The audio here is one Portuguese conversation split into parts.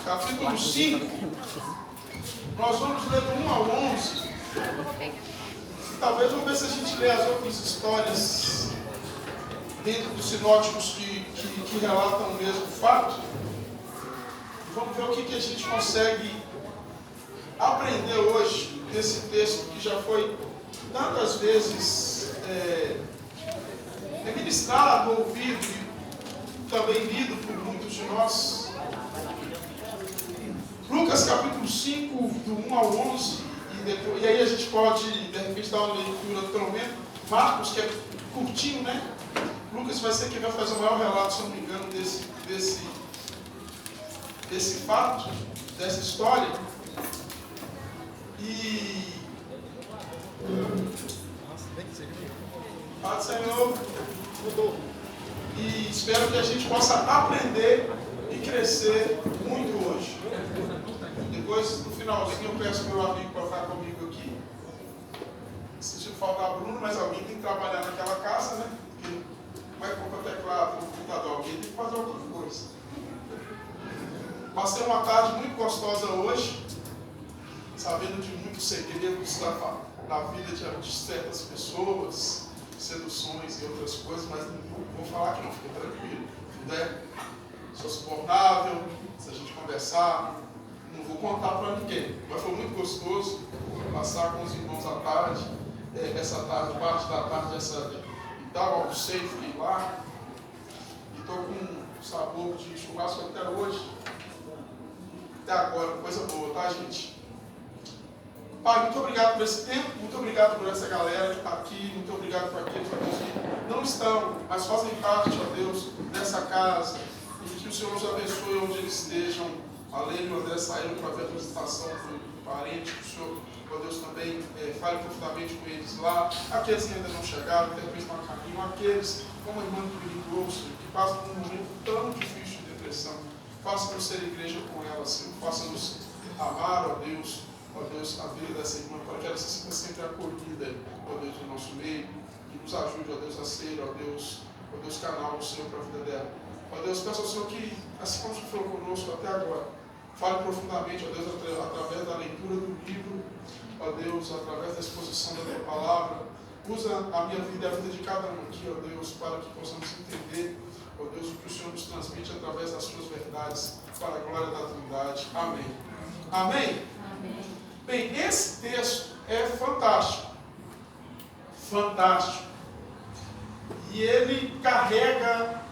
capítulo 5, nós vamos ler do 1 ao 11. E talvez vamos ver se a gente lê as outras histórias dentro dos sinóticos que relatam o mesmo fato. Vamos ver o que a gente consegue aprender hoje desse texto que já foi tantas vezes ministrado, ouvido e também lido por muitos de nós. Lucas capítulo 5, do 1 ao 11, e aí a gente pode, de repente, dar uma leitura pelo menos. Marcos, que é curtinho, né? Lucas vai ser quem vai fazer o maior relato, se eu não me engano, desse fato, dessa história. E Paz do Senhor, mudou. E espero que a gente possa aprender e crescer muito hoje. Depois, no finalzinho, eu peço meu amigo para ficar comigo aqui. Sentindo faltar a Bruno, mas alguém tem que trabalhar naquela casa, né? Porque como é que compra teclado no computador? Alguém tem que fazer alguma coisa. Passei uma tarde muito gostosa hoje, sabendo de muitos segredos da vida de certas pessoas, seduções e outras coisas, mas não vou falar que não, fique tranquilo. Né? Sou suportável, se a gente conversar, não vou contar para ninguém. Mas foi muito gostoso passar com os irmãos à tarde, essa tarde, parte da tarde, então almocei, fiquei lá, e estou com um sabor de churrasco até hoje, até agora, coisa boa, tá, gente? Pai, muito obrigado por esse tempo, muito obrigado por essa galera que está aqui, muito obrigado por aqueles que não estão, mas fazem parte, ó Deus, dessa casa, e que o Senhor os abençoe onde eles estejam. Além de André saindo para ver a visitação do parente, que o Senhor, ó Deus, também fale profundamente com eles lá, aqueles que ainda não chegaram, que de repente estão no caminho, aqueles, como a irmã do perigoso, que passam por um momento tão difícil de depressão, faça-nos ser igreja com ela, Senhor, faça-nos amar, ó Deus, a vida dessa irmã, para que ela se sinta sempre acolhida, ó Deus, no nosso meio, e nos ajude, ó Deus, a ser, ó Deus, canal do Senhor para a vida dela. Ó Deus, peço ao Senhor que, assim como o Senhor falou conosco até agora, fale profundamente, ó Deus, através da leitura do livro, ó Deus, através da exposição da tua palavra. Usa a minha vida e a vida de cada um aqui, ó Deus, para que possamos entender, ó Deus, o que o Senhor nos transmite através das suas verdades, para a glória da Trindade. Amém. Amém? Amém. Bem, esse texto é fantástico. Fantástico. E ele carrega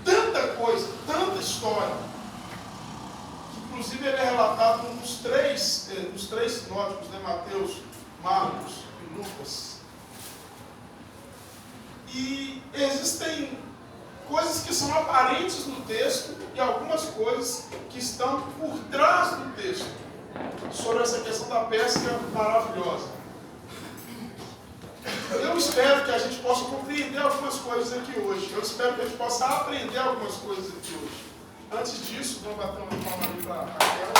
tanta coisa, tanta história. Inclusive ele é relatado nos três sinóticos, né? Mateus, Marcos e Lucas. E existem coisas que são aparentes no texto e algumas coisas que estão por trás do texto sobre essa questão da pesca maravilhosa. Eu espero que a gente possa compreender algumas coisas aqui hoje. Eu espero que a gente possa aprender algumas coisas aqui hoje. Antes disso, vamos bater uma palma ali para a Raquel.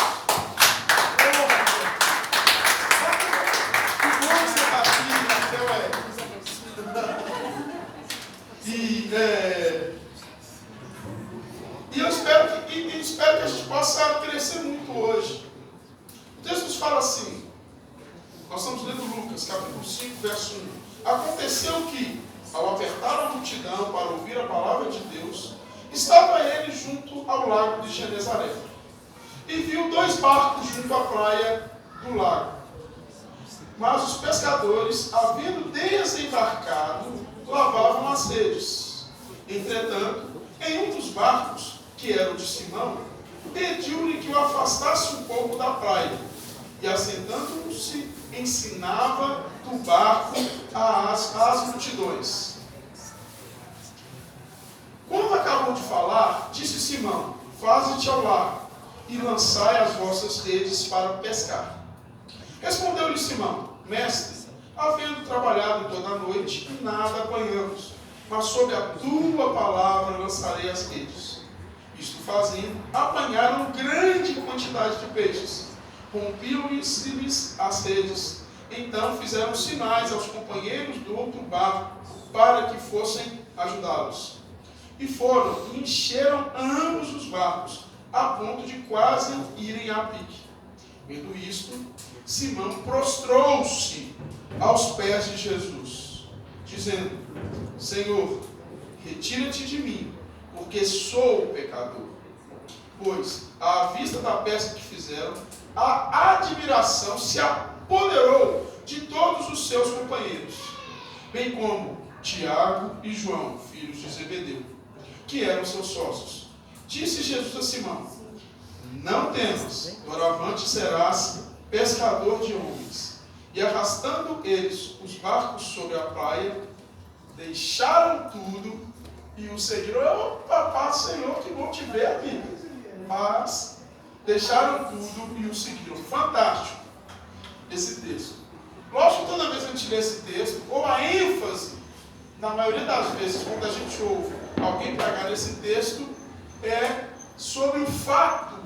Que bom que você está aqui, Raquel. E eu espero que a gente possa crescer muito hoje. O texto nos fala assim, nós estamos lendo Lucas, capítulo 5, verso 1. Aconteceu que, ao apertar a multidão para ouvir a palavra de Deus, estava ele junto ao lago de Genezaré. E viu 2 barcos junto à praia do lago. Mas os pescadores, havendo desembarcado, lavavam as redes. Entretanto, em um dos barcos, que era o de Simão, pediu-lhe que o afastasse um pouco da praia. E assentando-se, ensinava do barco às multidões. Quando acabou de falar, disse Simão: faze-te ao lago e lançai as vossas redes para pescar. Respondeu-lhe Simão: mestre, havendo trabalhado toda a noite, nada apanhamos, mas sob a tua palavra lançarei as redes. Isto fazendo, apanharam grande quantidade de peixes. Rompiam-lhes as redes. Então fizeram sinais aos companheiros do outro barco para que fossem ajudá-los. E foram e encheram ambos os barcos, a ponto de quase irem a pique. Vendo isto, Simão prostrou-se aos pés de Jesus, dizendo: Senhor, retira-te de mim, porque sou pecador. Pois, à vista da peça que fizeram, a admiração se apoderou de todos os seus companheiros, bem como Tiago e João, filhos de Zebedeu, que eram seus sócios. Disse Jesus a Simão: Não temas, doravante serás pescador de homens. E arrastando eles os barcos sobre a praia, deixaram tudo e o seguiram. Opa, paz, Senhor, que bom te ver aqui. Mas deixaram tudo e o seguiram. Fantástico esse texto. Lógico que toda vez que a gente lê esse texto, ou a ênfase, na maioria das vezes, quando a gente ouve alguém pregar esse texto, é sobre o fato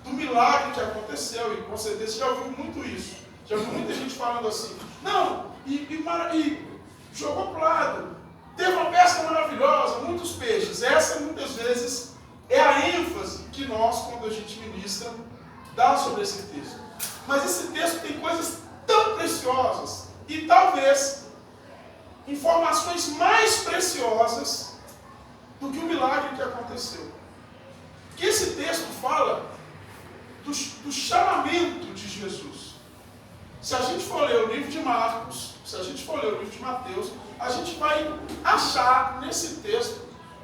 do milagre que aconteceu. E com certeza você já ouviu muito isso. Já ouviu muita gente falando assim: não, e jogou pro lado, teve uma pesca maravilhosa, muitos peixes. Essa muitas vezes é a ênfase que nós, quando a gente ministra, dá sobre esse texto. Mas esse texto tem coisas tão preciosas e talvez informações mais preciosas do que o milagre que aconteceu. Que esse texto fala do chamamento de Jesus. Se a gente for ler o livro de Marcos, se a gente for ler o livro de Mateus, a gente vai achar nesse texto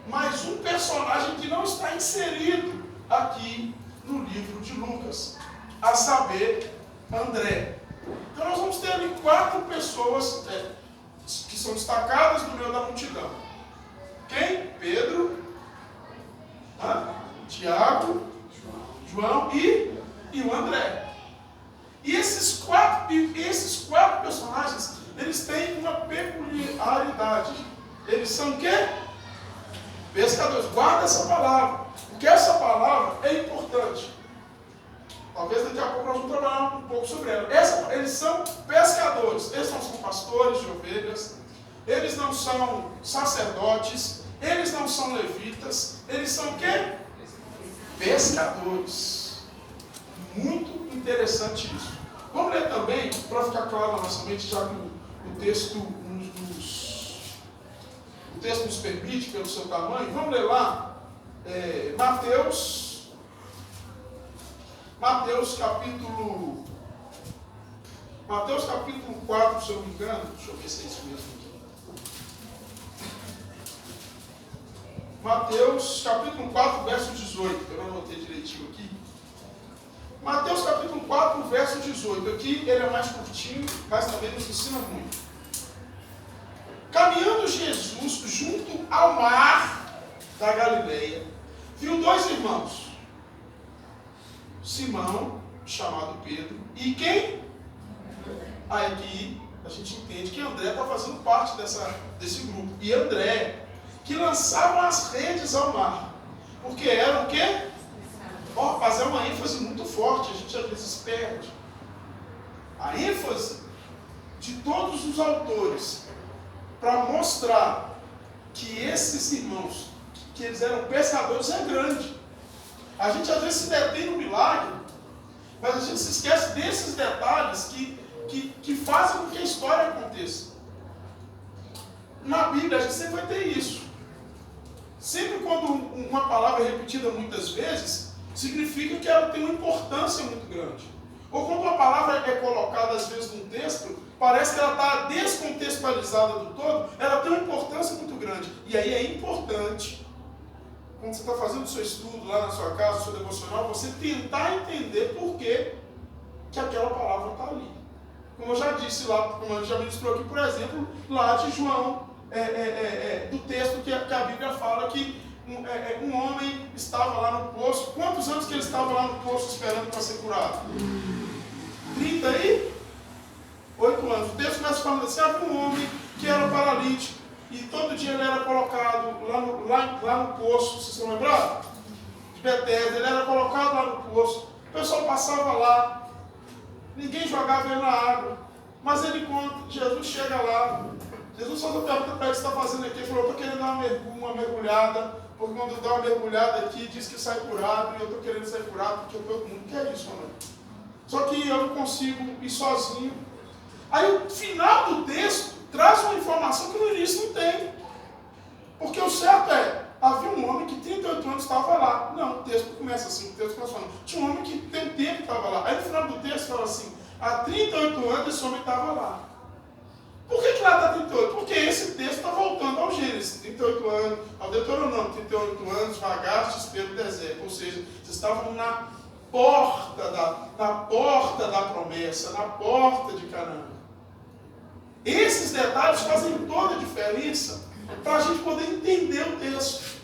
mais um personagem que não está inserido aqui no livro de Lucas, a saber, André. Então nós vamos ter ali 4 pessoas que são destacadas no meio da multidão. Quem? Pedro, Tiago, João e o André. E esses quatro personagens, eles têm uma peculiaridade. Eles são o quê? Pescadores. Guarda essa palavra, porque essa palavra é importante. Talvez daqui a pouco nós vamos trabalhar um pouco sobre ela. Eles são pescadores. Eles não são pastores de ovelhas. Eles não são sacerdotes. Eles não são levitas. Eles são o quê? Pescadores. Muito interessante isso. Vamos ler também, para ficar claro na nossa mente, já que o texto nos permite, pelo seu tamanho. Vamos ler lá Mateus capítulo 4, se eu não me engano. Deixa eu ver se é isso mesmo aqui. Mateus capítulo 4, verso 18. Eu não anotei direitinho aqui. Mateus capítulo 4, verso 18. Aqui ele é mais curtinho, mas também nos ensina muito. Caminhando Jesus junto ao mar da Galileia, viu 2 irmãos, Simão, chamado Pedro, e quem? Aqui a gente entende que André está fazendo parte desse grupo. E André, que lançavam as redes ao mar, porque eram o quê? Fazer uma ênfase muito forte, a gente às vezes perde. A ênfase de todos os autores para mostrar que esses irmãos, que eles eram pescadores, é grande. A gente às vezes se detém no milagre, mas a gente se esquece desses detalhes que fazem com que a história aconteça. Na Bíblia a gente sempre vai ter isso. Sempre quando uma palavra é repetida muitas vezes, significa que ela tem uma importância muito grande. Ou quando uma palavra é colocada às vezes num texto, parece que ela está descontextualizada do todo, ela tem uma importância muito grande. E aí é importante, quando você está fazendo o seu estudo lá na sua casa, o seu devocional, você tentar entender por que aquela palavra está ali. Como eu já disse lá, como eu já ministrou aqui, por exemplo, lá de João, do texto que a Bíblia fala que um homem estava lá no poço. Quantos anos que ele estava lá no poço esperando para ser curado? 38 anos. O texto começa falando assim: havia um homem que era paralítico e todo dia ele era colocado lá no poço. Vocês estão lembrados? De Betesda. Ele era colocado lá no poço. O pessoal passava lá, ninguém jogava ele na água, mas ele, quando Jesus chega lá, Jesus faz a pergunta para ele: você está fazendo aqui? Ele falou: eu estou querendo dar uma mergulhada, porque quando eu dou uma mergulhada aqui, diz que sai curado, e eu estou querendo sair curado, porque todo mundo quer isso, né? Só que eu não consigo ir sozinho. Aí o final do texto traz uma informação que no início não tem. Porque o certo é, havia um homem que 38 anos estava lá. Não, o texto começa assim, o texto começa falando. Tinha um homem que tem tempo que estava lá. Aí no final do texto fala assim: há 38 anos esse homem estava lá. Por que lá está 38? Porque esse texto está voltando ao Gênesis, 38 anos, ao Deuteronômio, 38 anos, vagastes pelo deserto. Ou seja, vocês estavam na porta da promessa, na porta de Canaã. Esses detalhes fazem toda a diferença para a gente poder entender o texto.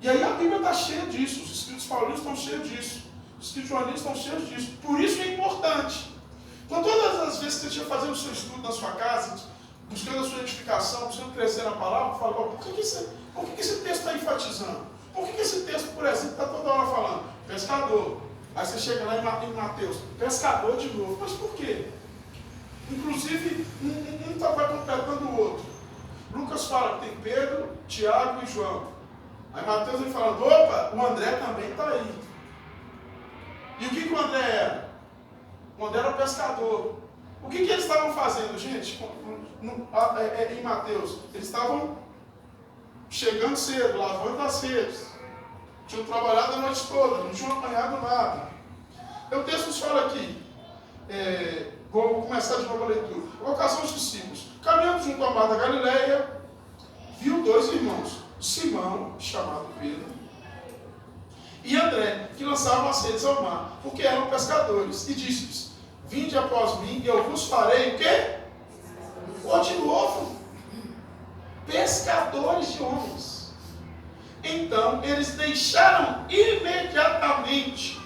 E aí a Bíblia está cheia disso, os escritos paulinos estão cheios disso, os escritos joaninos estão cheios disso. Por isso é importante. Então, todas as vezes que você estiver fazendo o seu estudo na sua casa, buscando a sua edificação, buscando crescer na palavra, fala: por que esse texto está enfatizando? Por que esse texto, por exemplo, está toda hora falando pescador? Aí você chega lá em Mateus, pescador de novo. Mas por quê? Inclusive, um vai completando o outro. Lucas fala que tem Pedro, Tiago e João. Aí Mateus vem falando: opa, o André também está aí. E o que o André era? O André era pescador. O que eles estavam fazendo, gente? Em Mateus, eles estavam chegando cedo, lavando as redes. Tinham trabalhado a noite toda, não tinham apanhado nada. O texto nos fala aqui, vou começar de novo a leitura. Ocasião dos discípulos. Caminhando junto ao mar da Galileia, viu dois irmãos, Simão, chamado Pedro, e André, que lançavam as redes ao mar, porque eram pescadores. E disse-lhes: vinde após mim, e eu vos farei o quê? De novo, pescadores de homens. Então, eles deixaram imediatamente.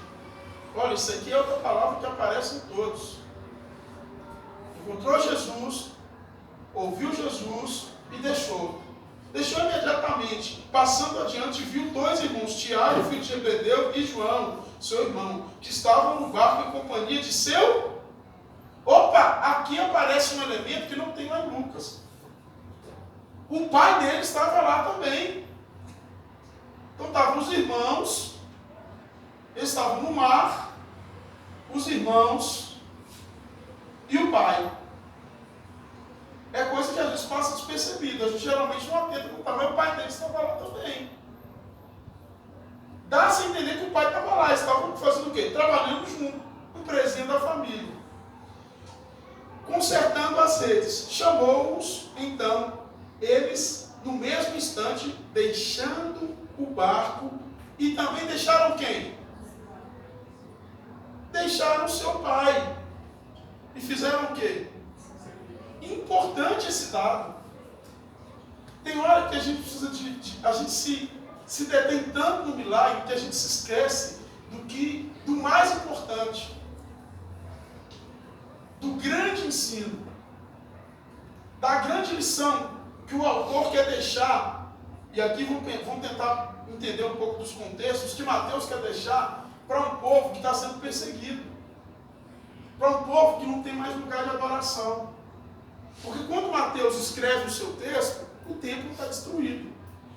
Olha, isso aqui é outra palavra que aparece em todos. Encontrou Jesus, ouviu Jesus e deixou. Deixou imediatamente. Passando adiante, viu dois irmãos, Tiago, filho de Zebedeu, e João, seu irmão, que estavam no barco em companhia de seu... Opa, aqui aparece um elemento que não tem lá em Lucas. O pai dele estava lá também. Então estavam os irmãos, eles estavam no mar, os irmãos e o pai. É coisa que às vezes passa despercebida. A gente geralmente não atenta para o pai, mas o pai dele estava lá também. Dá-se a entender que o pai estava lá, eles estavam fazendo o quê? Trabalhando junto, o presente da família. Consertando as redes. Chamou-os, então, eles, no mesmo instante, deixando o barco, e também deixaram quem? Deixaram o seu pai. E fizeram o quê? Importante esse dado. Tem hora que a gente precisa a gente se detém tanto no milagre que a gente se esquece do mais importante, do grande ensino, da grande lição que o autor quer deixar. E aqui vamos tentar entender um pouco dos contextos que Mateus quer deixar para um povo que está sendo perseguido, para um povo que não tem mais lugar de adoração. Porque quando Mateus escreve o seu texto, o templo está destruído.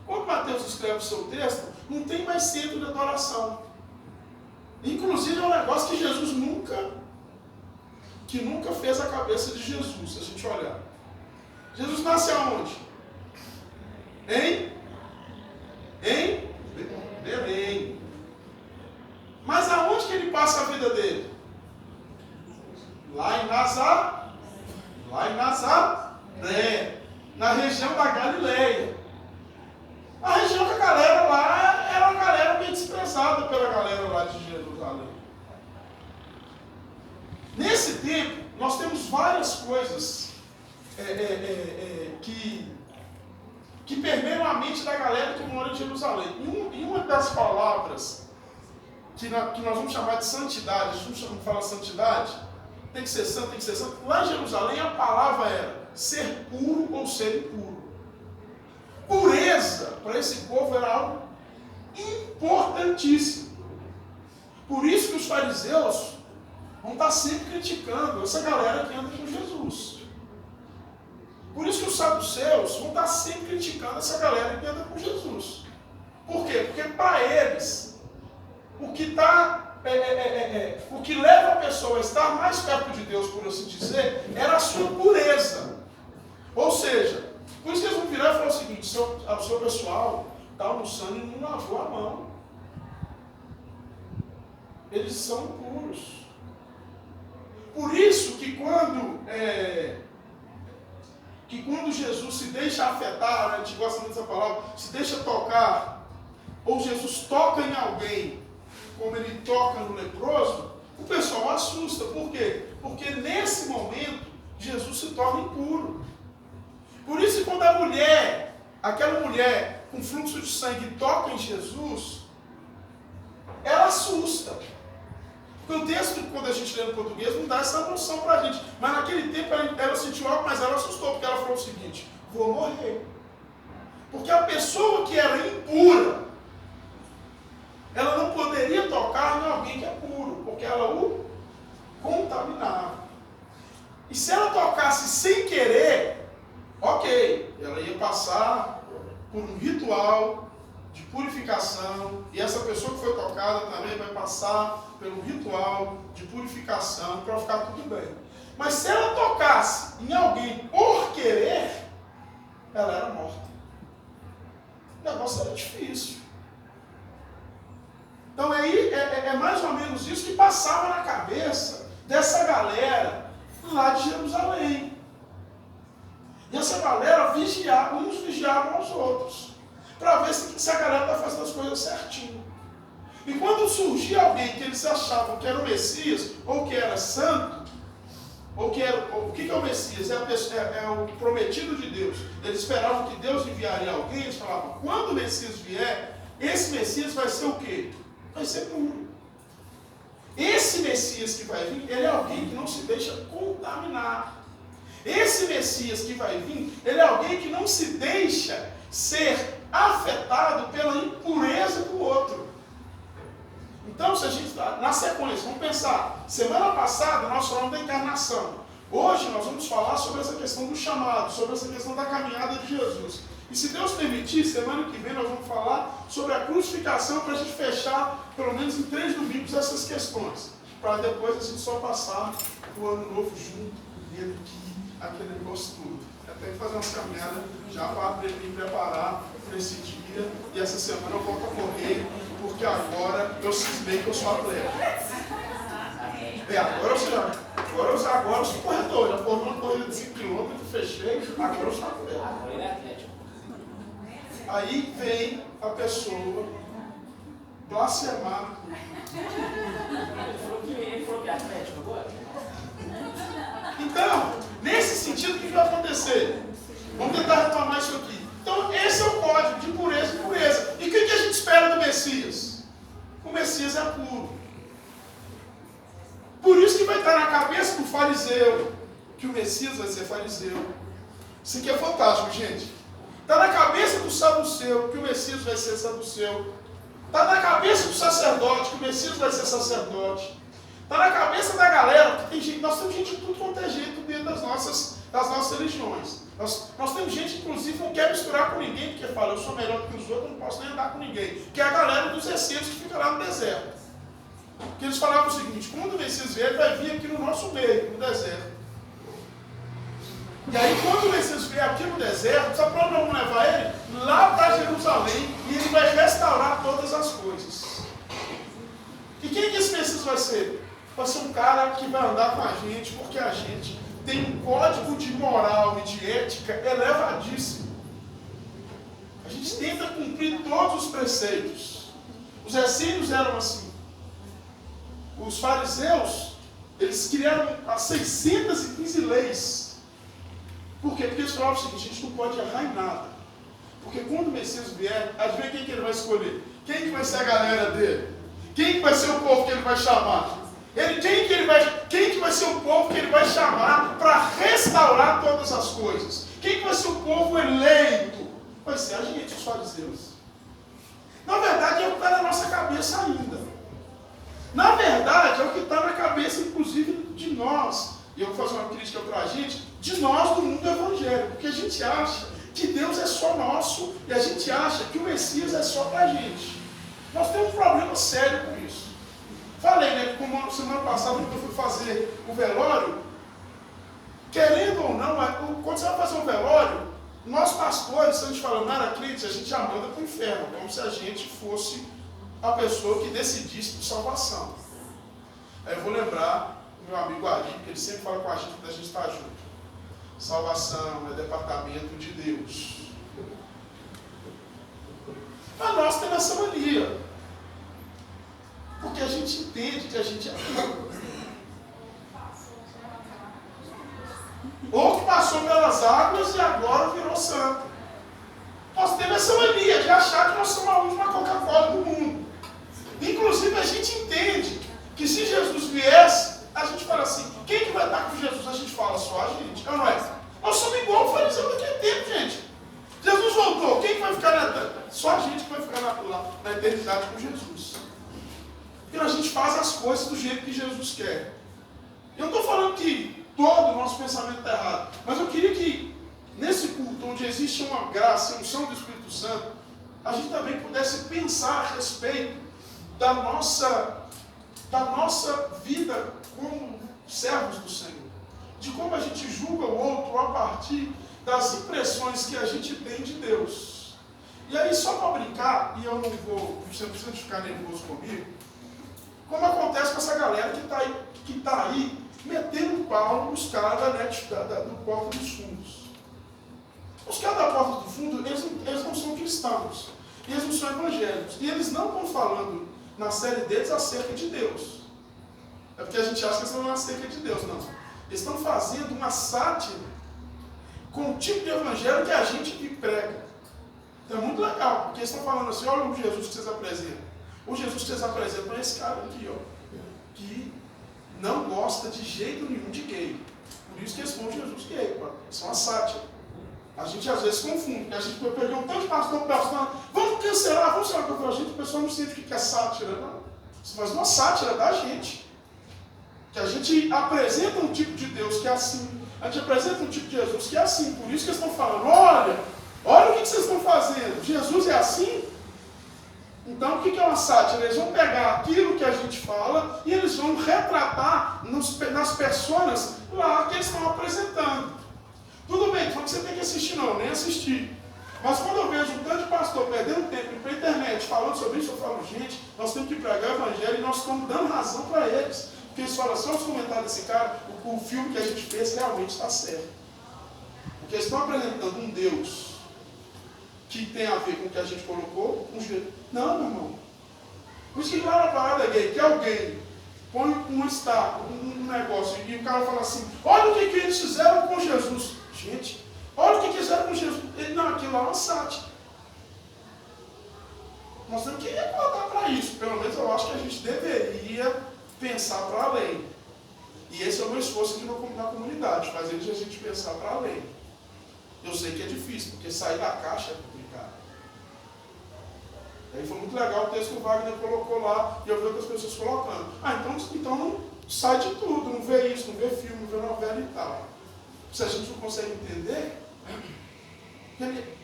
Quando Mateus escreve o seu texto, não tem mais centro de adoração. Inclusive é um negócio que Jesus nunca fez a cabeça de Jesus, se a gente olhar. Jesus nasce aonde? Em Belém. Mas aonde que ele passa a vida dele? Lá em Nazaré, na região da Galileia. A região que a galera lá era uma galera bem desprezada pela galera lá de Jerusalém. Nesse tempo, nós temos várias coisas que permeiam a mente da galera que mora em Jerusalém. E uma das palavras que nós vamos chamar de santidade, a gente não fala santidade, tem que ser santo, tem que ser santo. Lá em Jerusalém a palavra era ser puro ou ser impuro. Pureza para esse povo era algo importantíssimo. Por isso que os fariseus vão estar sempre criticando essa galera que anda com Jesus. Por isso que os saduceus vão estar sempre criticando essa galera que anda com Jesus. Por quê? Porque para eles, o que leva a pessoa a estar mais perto de Deus, por assim dizer, era a sua pureza. Ou seja, por isso que eles vão virar e falar o seguinte: o seu pessoal está almoçando e não lavou a mão. Eles são puros. Por isso que quando Jesus se deixa afetar, a gente gosta muito dessa palavra, se deixa tocar, ou Jesus toca em alguém, como ele toca no leproso, o pessoal assusta. Por quê? Porque nesse momento, Jesus se torna impuro. Por isso que quando aquela mulher com fluxo de sangue toca em Jesus, ela assusta. Porque o texto, quando a gente lê no português, não dá essa noção para a gente. Mas naquele tempo ela sentiu algo, mas ela assustou, porque ela falou o seguinte: vou morrer. Porque a pessoa que era impura, ela não poderia tocar em alguém que é puro, porque ela o contaminava. E se ela tocasse sem querer, ok, ela ia passar por um ritual de purificação, e essa pessoa que foi tocada também vai passar pelo ritual de purificação para ficar tudo bem. Mas se ela tocasse em alguém por querer, ela era morta. O negócio era difícil. Então aí é mais ou menos isso que passava na cabeça dessa galera lá de Jerusalém. E essa galera uns vigiavam aos outros, para ver se a galera está fazendo as coisas certinho. E quando surgia alguém que eles achavam que era o Messias, ou que era santo, o que é o Messias? É o prometido de Deus. Eles esperavam que Deus enviaria alguém, eles falavam: quando o Messias vier, esse Messias vai ser o quê? Vai ser puro. Esse Messias que vai vir, ele é alguém que não se deixa contaminar. Esse Messias que vai vir, ele é alguém que não se deixa ser afetado pela impureza do outro. Então, se a gente está na sequência, vamos pensar, semana passada nós falamos da encarnação. Hoje nós vamos falar sobre essa questão do chamado, sobre essa questão da caminhada de Jesus. E se Deus permitir, semana que vem nós vamos falar sobre a crucificação, para a gente fechar, pelo menos em 3 domingos, essas questões. Para depois a gente só passar o ano novo junto, vendo aquele negócio tudo. Até fazer umas caminhadas já para me preparar para esse dia. E essa semana eu volto a correr, porque agora eu cismei que eu sou atleta. Agora eu sou corredor. Já formei uma corrida de 5 km, fechei, agora eu sou atleta. Aí vem a pessoa blasfemar. Ele falou que é atlético agora? Então, nesse sentido, o que vai acontecer? Vamos tentar retomar isso aqui. Então, esse é o código de pureza e pureza. E o que a gente espera do Messias? O Messias é puro. Por isso que vai estar na cabeça do fariseu que o Messias vai ser fariseu. Isso aqui é fantástico, gente. Está na cabeça do saduceu que o Messias vai ser saduceu. Está na cabeça do sacerdote que o Messias vai ser sacerdote. Está na cabeça da galera, porque tem gente, nós temos gente de tudo quanto é jeito dentro das nossas religiões. Nós temos gente que, inclusive, não quer misturar com ninguém, porque fala: eu sou melhor que os outros, eu não posso nem andar com ninguém. Que é a galera dos essênios que fica lá no deserto. Porque eles falavam o seguinte: quando o Messias vier, ele vai vir aqui no nosso meio, no deserto. E aí, quando o Messias vier aqui no deserto, sabe para onde vamos levar ele? Lá para Jerusalém, e ele vai restaurar todas as coisas. E quem que esse Messias vai ser? Vai ser um cara que vai andar com a gente, porque a gente tem um código de moral e de ética elevadíssimo. A gente tenta cumprir todos os preceitos. Os essênios eram assim. Os fariseus, eles criaram as 615 leis. Por quê? Porque eles falavam o seguinte: a gente não pode errar em nada. Porque quando o Messias vier, adivinha quem que ele vai escolher? Quem que vai ser a galera dele? Quem que vai ser o povo que ele vai chamar? Quem que vai ser o povo que ele vai chamar para restaurar todas as coisas? Quem que vai ser o povo eleito? Vai ser a gente, os fariseus. Na verdade, é o que está na nossa cabeça ainda. Na verdade, é o que está na cabeça, inclusive, de nós. E eu vou fazer uma crítica para a gente. de nós do mundo evangélico, porque a gente acha que Deus é só nosso e a gente acha que o Messias é só pra gente. Nós temos um problema sério com isso. Falei, né, como semana passada, quando eu fui fazer o velório, querendo ou não, quando você vai fazer um velório, nós pastores, se a gente fala, não era crente, a gente já manda para o inferno, como se a gente fosse a pessoa que decidisse por salvação. Aí eu vou lembrar do meu amigo Ari, que ele sempre fala com a gente quando a gente está junto. Salvação é departamento de Deus. Mas nós temos essa mania. Porque a gente entende que a gente é puro. Ou que passou pelas águas e agora virou santo. Nós temos essa mania de achar que nós somos a última Coca-Cola do mundo. Inclusive a gente entende que se Jesus viesse, a gente fala assim, quem que vai estar com Jesus? A gente fala só a gente, não é? Nós somos igual o fariseu daquele tempo, gente. Jesus voltou, quem que vai ficar na eternidade? Só a gente que vai ficar na eternidade com Jesus. Porque a gente faz as coisas do jeito que Jesus quer. Eu não estou falando que todo o nosso pensamento está errado, mas eu queria que, nesse culto, onde existe uma graça, a unção do Espírito Santo, a gente também pudesse pensar a respeito da nossa vida como servos do Senhor. De como a gente julga o outro a partir das impressões que a gente tem de Deus. E aí, só para brincar, e eu não vou, você não precisa ficar nervoso comigo, como acontece com essa galera que está aí metendo pau nos caras do Porta dos Fundos. Os caras da Porta do Fundo, eles não são cristãos, eles não são evangélicos, e eles não estão falando na série deles acerca de Deus. É porque a gente acha que eles não estão acerca de Deus, não. Eles estão fazendo uma sátira com o tipo de evangelho que a gente prega. Então é muito legal, porque eles estão falando assim, olha o Jesus que vocês apresentam. O Jesus que vocês apresentam é esse cara aqui, ó, que não gosta de jeito nenhum de gay. Por isso que eles falam Jesus gay, pô. Isso é uma sátira. A gente às vezes confunde, porque a gente vai perder um tanto de pastor falando, vamos cancelar, vamos cancelar. A gente, o pessoal não sente o que é sátira, não. Você faz uma sátira da gente. Que a gente apresenta um tipo de Deus que é assim, a gente apresenta um tipo de Jesus que é assim, por isso que eles estão falando, olha o que vocês estão fazendo, Jesus é assim? Então o que é uma sátira? Eles vão pegar aquilo que a gente fala e eles vão retratar nas personas lá que eles estão apresentando. Tudo bem, não que você tem que assistir não, nem assistir. Mas quando eu vejo um tanto de pastor perdendo tempo para a internet falando sobre isso, eu falo, gente, nós temos que pregar o evangelho e nós estamos dando razão para eles. Porque eles falam, só os comentários desse cara, o filme que a gente fez realmente está certo. Porque eles estão apresentando um Deus que tem a ver com o que a gente colocou, um jeito. Não, meu irmão. Por isso que lá na parada gay, que alguém põe um estátua, um negócio, e o cara fala assim, olha o que eles fizeram com Jesus. Gente, olha o que fizeram com Jesus. Ele, não, aquilo lá é uma sátira. Nós temos que acordar para isso. Pelo menos eu acho que a gente deveria pensar para além. E esse é o meu esforço aqui na comunidade, fazer a gente pensar para além. Eu sei que é difícil, porque sair da caixa é complicado. Aí foi muito legal o texto que o Wagner colocou lá, e eu vi outras pessoas colocando. Então não sai de tudo, não vê isso, não vê filme, não vê novela e tal. Se a gente não consegue entender,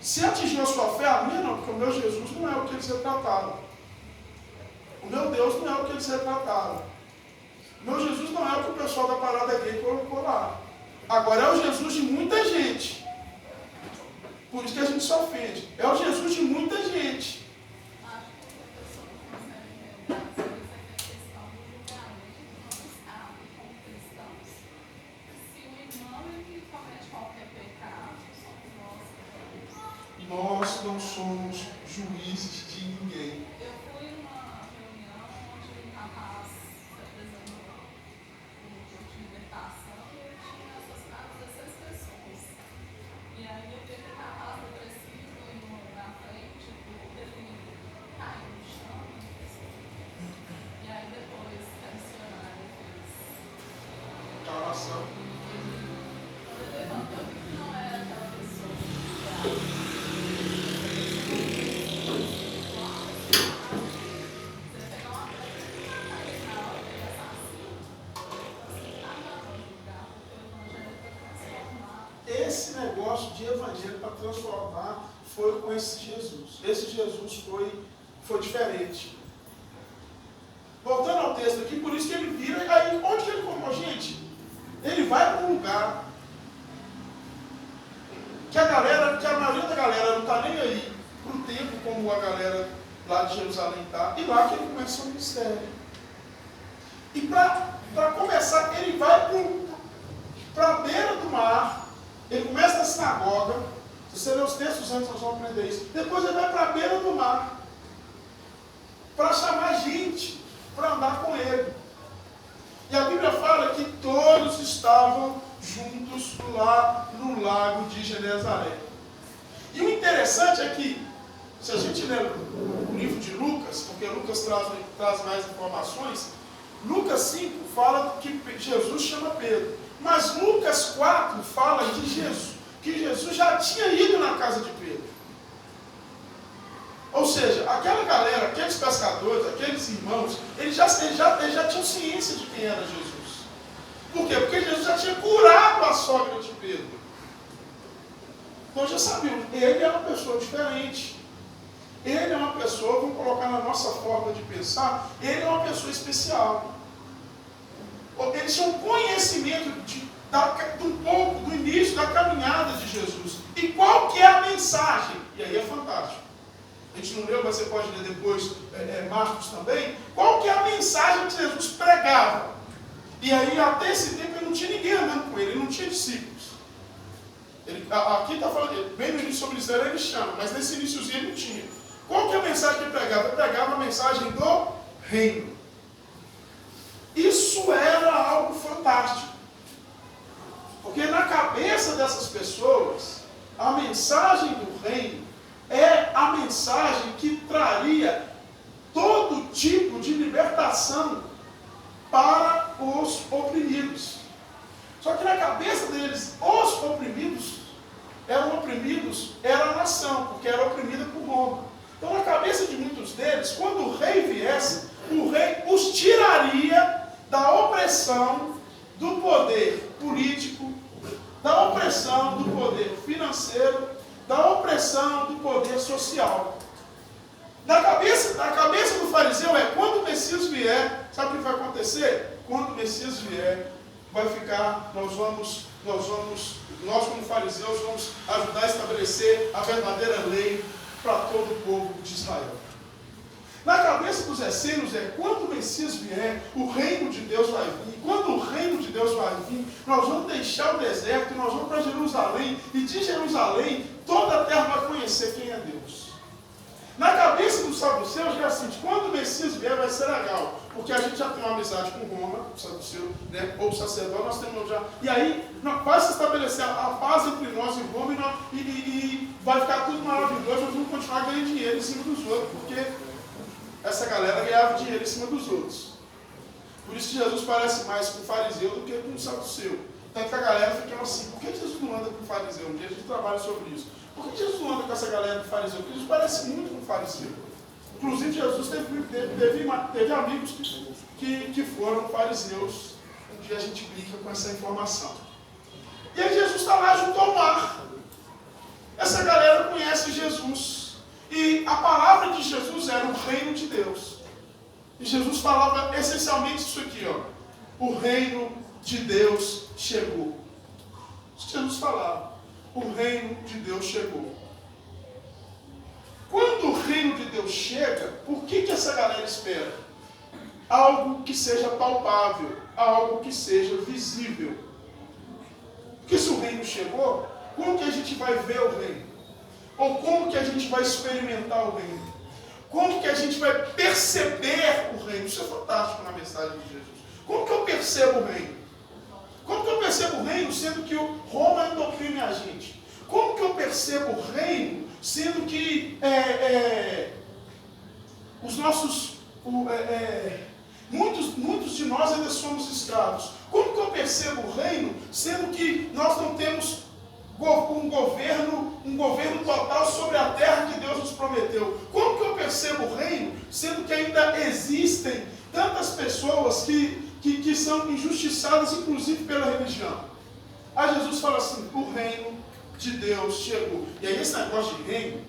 se atingir a sua fé, a minha não, porque o meu Jesus não é o que eles retrataram. O meu Deus não é o que eles retrataram. O meu Jesus não é o que o pessoal da parada gay colocou lá. Agora é o Jesus de muita gente. Por isso que a gente se ofende. É o Jesus de muita gente. Nós não somos juízes de ninguém. Eu fui numa reunião onde o rapaz se apresentou no grupo de libertação e ele tinha associado 16 pessoas. E aí eu vi aquele rapaz depressivo indo na frente, ele caiu no chão. E aí depois a missionária fez A oração. ele levantou que não era aquela pessoa. foi com esse Jesus. Esse Jesus foi diferente. Voltando ao texto aqui, por isso que ele vira, aí onde que ele comprou? Gente, ele vai para um lugar que a maioria da galera não está nem aí para o tempo como a galera lá de Jerusalém está, e lá que ele começa o ministério. E para começar, ele vai para a beira do mar, ele começa na sinagoga, se você ler os textos antes, nós vamos aprender isso. Depois ele vai para a beira do mar, para chamar gente para andar com ele. E a Bíblia fala que todos estavam juntos lá no lago de Genezaré. E o interessante é que, se a gente ler o livro de Lucas, porque Lucas traz mais informações, Lucas 5 fala que Jesus chama Pedro. Mas Lucas 4 fala de Jesus, que Jesus já tinha ido na casa de Pedro. Ou seja, aquela galera, aqueles pescadores, aqueles irmãos, eles já tinham ciência de quem era Jesus. Por quê? Porque Jesus já tinha curado a sogra de Pedro. Então já sabiam, ele é uma pessoa diferente. Ele é uma pessoa, vamos colocar na nossa forma de pensar, ele é uma pessoa especial. Eles tinham conhecimento do início da caminhada de Jesus. E qual que é a mensagem? E aí é fantástico. A gente não leu, mas você pode ler depois Marcos também. Qual que é a mensagem que Jesus pregava? E aí até esse tempo ele não tinha ninguém andando com ele não tinha discípulos. Aqui está falando, bem no início sobre Israel ele chama, mas nesse iníciozinho ele não tinha. Qual que é a mensagem que ele pregava? Ele pregava a mensagem do reino. Isso era algo fantástico. Porque na cabeça dessas pessoas, a mensagem do reino é a mensagem que traria todo tipo de libertação para os oprimidos. Só que na cabeça deles, os oprimidos era a nação, porque era oprimida por Roma. Então na cabeça de muitos deles, quando o rei viesse, o rei os tiraria da opressão do poder político, da opressão do poder financeiro, da opressão do poder social. Na cabeça do fariseu é, quando o Messias vier, sabe o que vai acontecer? Quando o Messias vier, vai ficar, nós como fariseus, vamos ajudar a estabelecer a verdadeira lei para todo o povo de Israel. Na cabeça dos essênios é, quando o Messias vier, o reino de Deus vai vir. Quando o reino de Deus vai vir, nós vamos deixar o deserto, nós vamos para Jerusalém, e de Jerusalém, toda a terra vai conhecer quem é Deus. Na cabeça dos saduceus é assim, quando o Messias vier vai ser legal, porque a gente já tem uma amizade com Roma, o saduceu, né, ou o sacerdote, nós temos já, e aí vai se estabelecer a paz entre nós e Roma, e vai ficar tudo maravilhoso, nós vamos continuar ganhando dinheiro em cima dos outros, porque essa galera ganhava dinheiro em cima dos outros. Por isso que Jesus parece mais com o fariseu do que com o saduceu. Tanto que a galera fica assim, por que Jesus não anda com o fariseu? Um dia a gente trabalha sobre isso. Por que Jesus não anda com essa galera do fariseu? Porque Jesus parece muito com o fariseu. Inclusive Jesus teve amigos que foram fariseus. Um dia a gente brinca com essa informação. E aí Jesus está lá junto ao mar. Essa galera conhece Jesus. E a palavra de Jesus era o reino de Deus. E Jesus falava essencialmente isso aqui, ó. O reino de Deus chegou. Isso que Jesus falava. O reino de Deus chegou. Quando o reino de Deus chega, o que essa galera espera? Algo que seja palpável, algo que seja visível. Porque se o reino chegou, como que a gente vai ver o reino? Ou como que a gente vai experimentar o reino? Como que a gente vai perceber o reino? Isso é fantástico na mensagem de Jesus. Como que eu percebo o reino? Como que eu percebo o reino sendo que o Roma ainda oprime a gente? Como que eu percebo o reino sendo que os nossos... muitos de nós ainda somos escravos? Como que eu percebo o reino sendo que nós não temos um governo total sobre a terra que Deus nos prometeu? Como que eu percebo o reino sendo que ainda existem tantas pessoas que são injustiçadas, inclusive pela religião? Aí Jesus fala assim, o reino de Deus chegou. E aí esse negócio de reino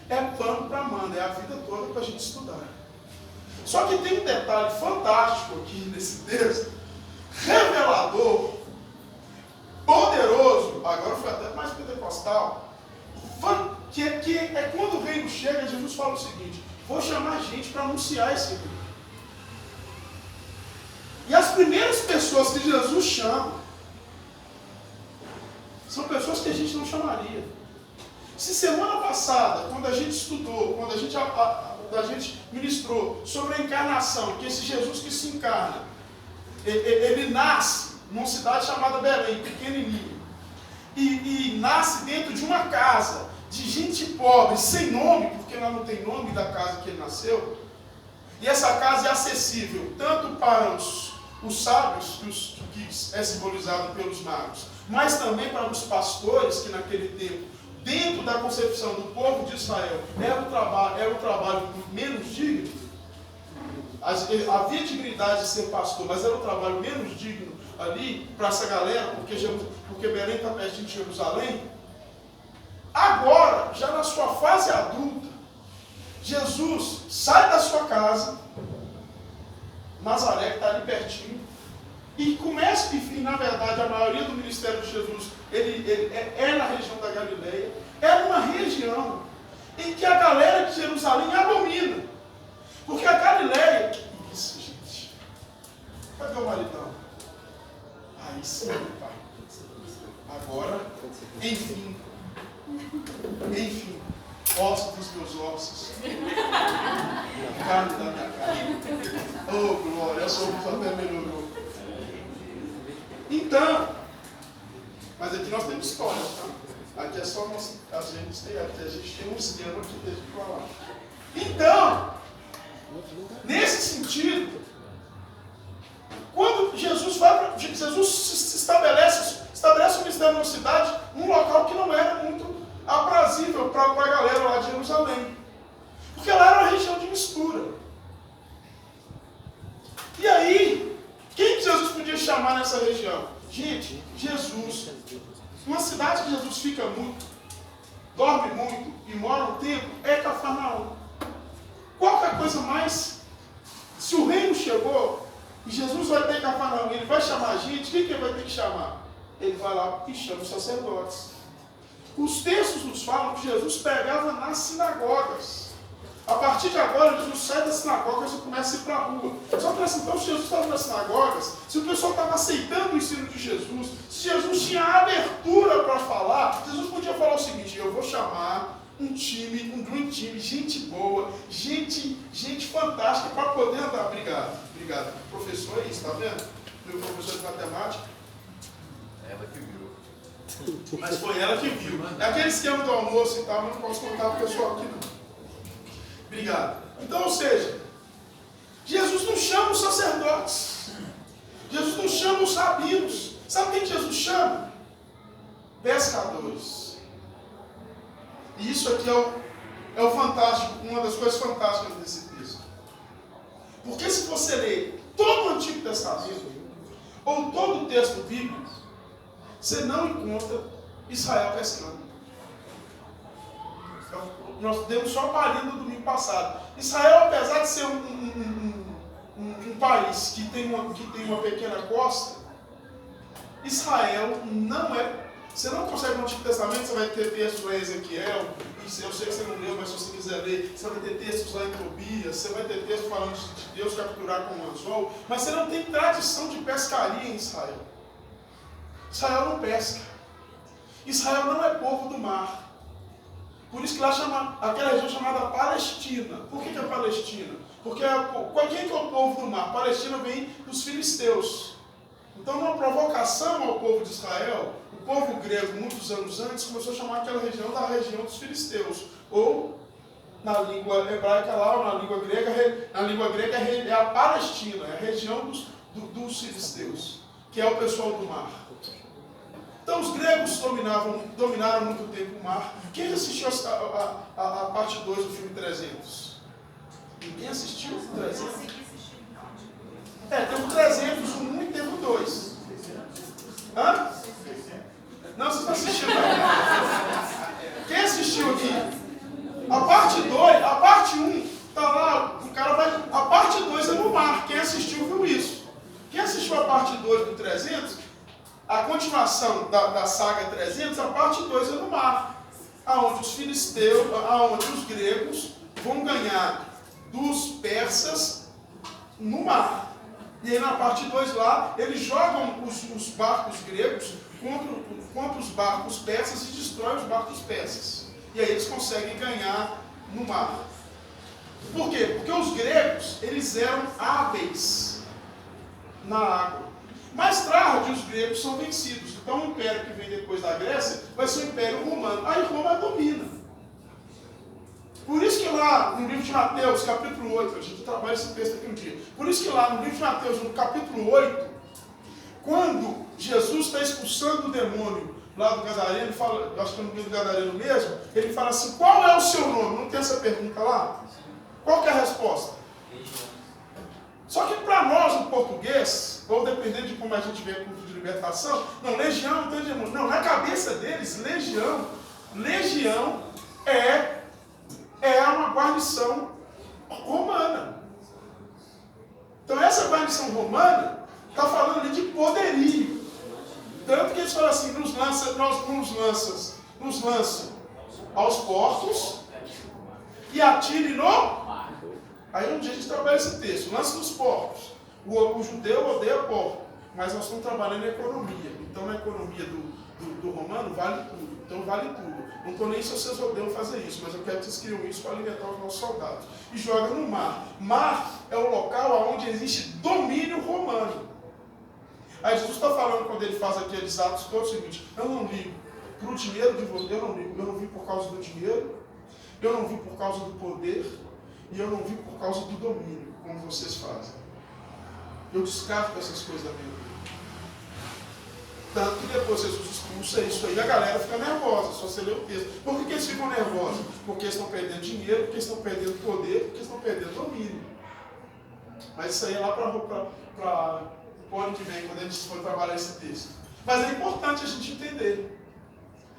é pano para manga, é a vida toda para a gente estudar. Só que tem um detalhe fantástico aqui nesse texto, revelador, poderoso, agora foi até mais pentecostal, que é quando o reino chega, Jesus fala o seguinte: vou chamar gente para anunciar esse reino. E as primeiras pessoas que Jesus chama são pessoas que a gente não chamaria. Se semana passada, quando a gente estudou, quando a gente ministrou sobre a encarnação, que esse Jesus que se encarna, ele nasce numa cidade chamada Belém, pequenininha, e nasce dentro de uma casa de gente pobre, sem nome, porque lá não tem nome da casa que ele nasceu, e essa casa é acessível tanto para os sábios, que é simbolizado pelos magos, mas também para os pastores, que naquele tempo, dentro da concepção do povo de Israel, era o trabalho menos digno. Havia dignidade de ser pastor, mas era o trabalho menos digno ali para essa galera, porque Belém está pertinho de Jerusalém. Agora, já na sua fase adulta, Jesus sai da sua casa, Nazaré, que está ali pertinho, e começa, e na verdade a maioria do ministério de Jesus ele é na região da Galileia, é uma região em que a galera de Jerusalém abomina, porque a Galileia, que isso, gente, cadê o maridão? Aí sim, pai, agora, enfim, ossos dos meus ossos, carne da minha carne, oh glória, eu sou até melhorou. Então, mas aqui nós temos história, tá? Aqui é só a gente tem um esquema que deixa de falar. Então, nesse sentido, quando Jesus se estabelece o ministério numa cidade, num local que não era muito aprazível para a galera lá de Jerusalém, porque lá era uma região de mistura. E aí, quem que Jesus podia chamar nessa região? Gente, Jesus, uma cidade que Jesus fica muito, dorme muito e mora um tempo, é Cafarnaum. Qualquer coisa mais, se o reino chegou e Jesus vai ter Cafarnaum, ele vai chamar a gente, quem que ele vai ter que chamar? Ele vai lá e chama os sacerdotes. Os textos nos falam que Jesus pregava nas sinagogas. A partir de agora, Jesus sai das sinagogas e começa a ir para a rua. Só que então, se Jesus estava nas sinagogas, se o pessoal estava aceitando o ensino de Jesus, se Jesus tinha abertura para falar, Jesus podia falar o seguinte: eu vou chamar um dream time, gente boa, gente fantástica para poder andar. Obrigado. Professor é isso, está vendo? Meu professor de matemática. Ela que viu. Mas foi ela que viu. É aquele esquema do almoço e tal, mas não posso contar para o pessoal aqui não. Obrigado. Então, ou seja, Jesus não chama os sacerdotes. Jesus não chama os rabinos. Sabe quem Jesus chama? Pescadores. E isso aqui é o fantástico, uma das coisas fantásticas desse texto. Porque se você ler todo o Antigo Testamento, ou todo o texto bíblico, você não encontra Israel pescando. Nós demos só a palhinha no domingo passado. Israel, apesar de ser um país que tem uma pequena costa, Israel não é. Você não consegue no Antigo Testamento, você vai ter textos lá em Ezequiel, eu sei que você não leu, mas se você quiser ler, você vai ter textos lá em Tobias, você vai ter textos falando de Deus capturar com um anzol, mas você não tem tradição de pescaria em Israel. Israel não pesca. Israel não é povo do mar. Por isso que lá chama aquela região chamada Palestina. Por que é Palestina? Porque quem que é o povo do mar? Palestina vem dos filisteus. Então, numa provocação ao povo de Israel, o povo grego, muitos anos antes, começou a chamar aquela região da região dos filisteus. Ou, na língua hebraica lá, ou na língua grega é a Palestina, é a região dos filisteus, que é o pessoal do mar. Então os gregos dominaram muito tempo o mar. Quem assistiu a parte 2 do filme 300? Ninguém assistiu o 300? Tem o 300, o 1 e teve o 2. Hã? Não, vocês não assistiram. Quem assistiu aqui? A parte 2, a parte 1, tá lá, o cara vai... A parte 2 é no mar. Quem assistiu viu isso. Quem assistiu a parte 2 do 300, a continuação da saga 300, a parte 2 é no mar. Aonde os filisteus, aonde os gregos vão ganhar dos persas no mar. E aí na parte 2 lá, eles jogam os barcos gregos contra os barcos persas e destroem os barcos persas. E aí eles conseguem ganhar no mar. Por quê? Porque os gregos, eles eram hábeis na água. Mais tarde, os gregos são vencidos. Então, o império que vem depois da Grécia vai ser o Império Romano. Aí Roma domina. Por isso que lá no livro de Mateus, capítulo 8, a gente trabalha esse texto aqui um dia. Por isso que lá no livro de Mateus, no capítulo 8, quando Jesus está expulsando o demônio lá do Gadareno, fala, acho que é no livro do Gadareno mesmo, ele fala assim, qual é o seu nome? Não tem essa pergunta lá? Qual que é a resposta? Só que para nós, no português, ou dependendo de como a gente vê o culto de libertação, não, legião não tem demônio. Não, na cabeça deles, legião é uma guarnição romana. Então essa guarnição romana está falando ali de poderio. Tanto que eles falam assim, nos lançam aos portos e atire no... Aí um dia a gente trabalha esse texto, lance nos portos. O judeu odeia porco, mas nós estamos trabalhando em economia. Então na economia do romano vale tudo. Então vale tudo. Não estou nem se vocês odeiam fazer isso, mas eu quero que vocês criam isso para alimentar os nossos soldados. E joga no mar. Mar é o local onde existe domínio romano. Aí Jesus está falando, quando ele faz aqueles atos todos, o seguinte, eu não ligo para o dinheiro de você, eu não vim por causa do dinheiro, eu não vim por causa do poder, e eu não vim por causa do domínio, como vocês fazem. Eu descarto essas coisas da minha vida. Tanto que depois Jesus expulsa isso aí, a galera fica nervosa, só você lê o texto. Por que eles ficam nervosos? Porque eles estão perdendo dinheiro, porque eles estão perdendo poder, porque eles estão perdendo domínio. Mas isso aí é lá para o ano que vem, quando a gente for trabalhar esse texto. Mas é importante a gente entender.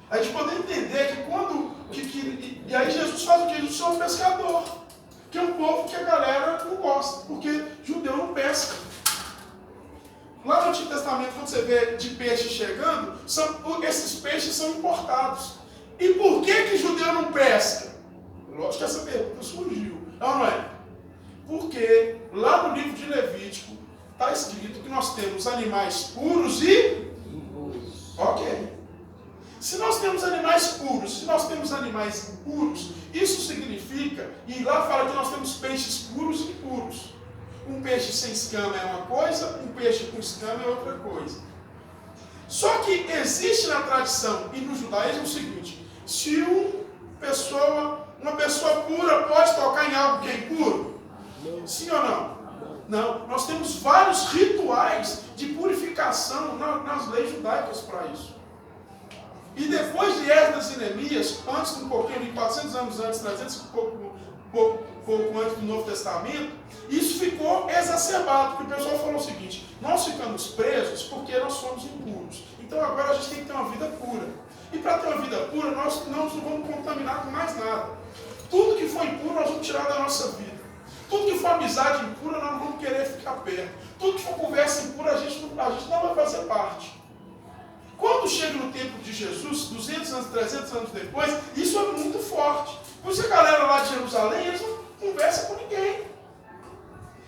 A gente poder entender que quando... e aí Jesus faz o que? Jesus é um pescador. Que é um povo que a galera não gosta, porque judeu não pesca. Lá no Antigo Testamento, quando você vê de peixe chegando, esses peixes são importados. E por que judeu não pesca? Lógico que essa pergunta surgiu. Não é? Porque lá no livro de Levítico está escrito que nós temos animais puros e impuros. Ok. Se nós temos animais puros, se nós temos animais impuros, isso significa, e lá fala que nós temos peixes puros e impuros. Um peixe sem escama é uma coisa, um peixe com escama é outra coisa. Só que existe na tradição e no judaísmo o seguinte, se uma pessoa pura pode tocar em algo que é impuro? Sim ou não? Não. Nós temos vários rituais de purificação nas leis judaicas para isso. E depois de Esdras e Neemias, antes um pouquinho, de 400 anos antes, 300 pouco antes do Novo Testamento, isso ficou exacerbado, porque o pessoal falou o seguinte, nós ficamos presos porque nós somos impuros. Então agora a gente tem que ter uma vida pura. E para ter uma vida pura, nós não vamos contaminar com mais nada. Tudo que for impuro, nós vamos tirar da nossa vida. Tudo que for amizade impura, nós não vamos querer ficar perto. Tudo que for conversa impura, a gente não vai fazer parte. Quando chega no tempo de Jesus, 200 anos, 300 anos depois, isso é muito forte. Por isso a galera lá de Jerusalém, eles não conversam com ninguém.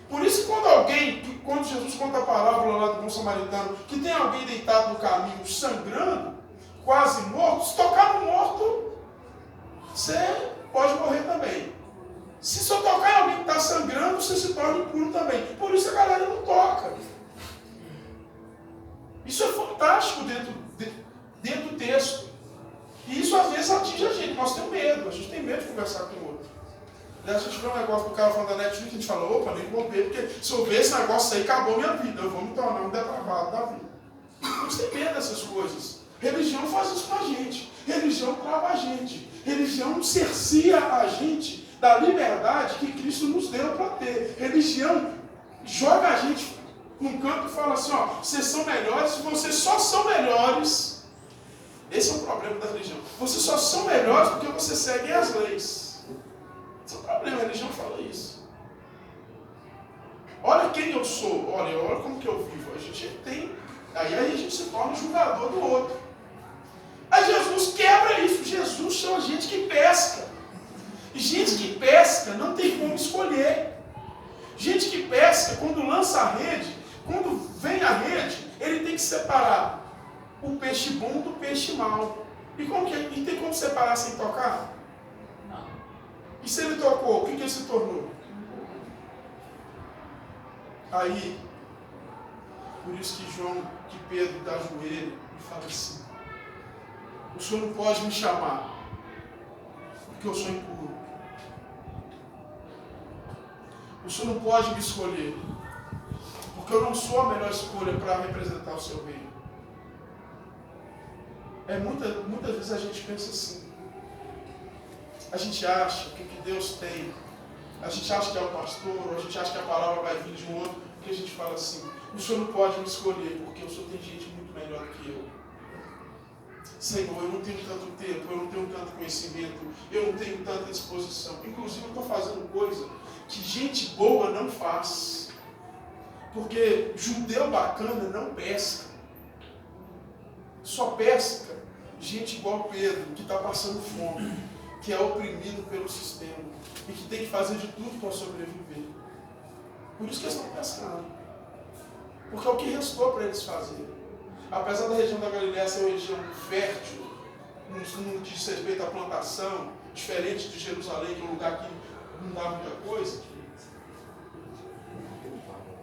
Por isso quando Jesus conta a parábola lá do bom samaritano, que tem alguém deitado no caminho, sangrando, quase morto, se tocar no morto, você pode morrer também. Se só tocar em alguém que está sangrando, você se torna impuro também. Por isso a galera não toca. Isso é fantástico dentro do texto. E isso às vezes atinge a gente. Nós temos medo. A gente tem medo de conversar com o outro. Daí a gente vê um negócio do cara falando da Netflix, a gente fala, opa, nem vou ver, porque se eu ver esse negócio aí, acabou minha vida. Eu vou me tornar um depravado da vida. A gente tem medo dessas coisas. Religião faz isso com a gente. Religião trava a gente. Religião cerceia a gente da liberdade que Cristo nos deu para ter. Religião joga a gente num canto e fala assim, ó, vocês são melhores, vocês só são melhores Esse é o problema da religião. Vocês só são melhores porque vocês seguem as leis. Esse é o problema, a religião fala isso. Olha quem eu sou, olha como que eu vivo. A gente tem, aí a gente se torna julgador do outro. Aí Jesus quebra isso. Jesus chama gente que pesca. E gente que pesca não tem como escolher. Gente que pesca, quando lança a rede, quando vem a rede, ele tem que separar o peixe bom do peixe mau. E tem como separar sem tocar? Não. E se ele tocou, o que ele se tornou? Aí, por isso que Pedro dá joelho e fala assim: o Senhor não pode me chamar, porque eu sou impuro. O Senhor não pode me escolher, porque eu não sou a melhor escolha para representar o seu reino. Muitas vezes a gente pensa assim. A gente acha que o que Deus tem, a gente acha que é o pastor, ou a gente acha que a palavra vai vir de um outro, porque a gente fala assim: o Senhor não pode me escolher, porque o Senhor tem gente muito melhor que eu. Senhor, eu não tenho tanto tempo, eu não tenho tanto conhecimento, eu não tenho tanta disposição. Inclusive, eu estou fazendo coisa que gente boa não faz. Porque judeu bacana não pesca. Só pesca gente igual Pedro, que está passando fome, que é oprimido pelo sistema e que tem que fazer de tudo para sobreviver. Por isso que eles estão pescando. Porque é o que restou para eles fazerem. Apesar da região da Galileia ser uma região fértil, no que diz respeito à plantação, diferente de Jerusalém, que é um lugar que não dá muita coisa,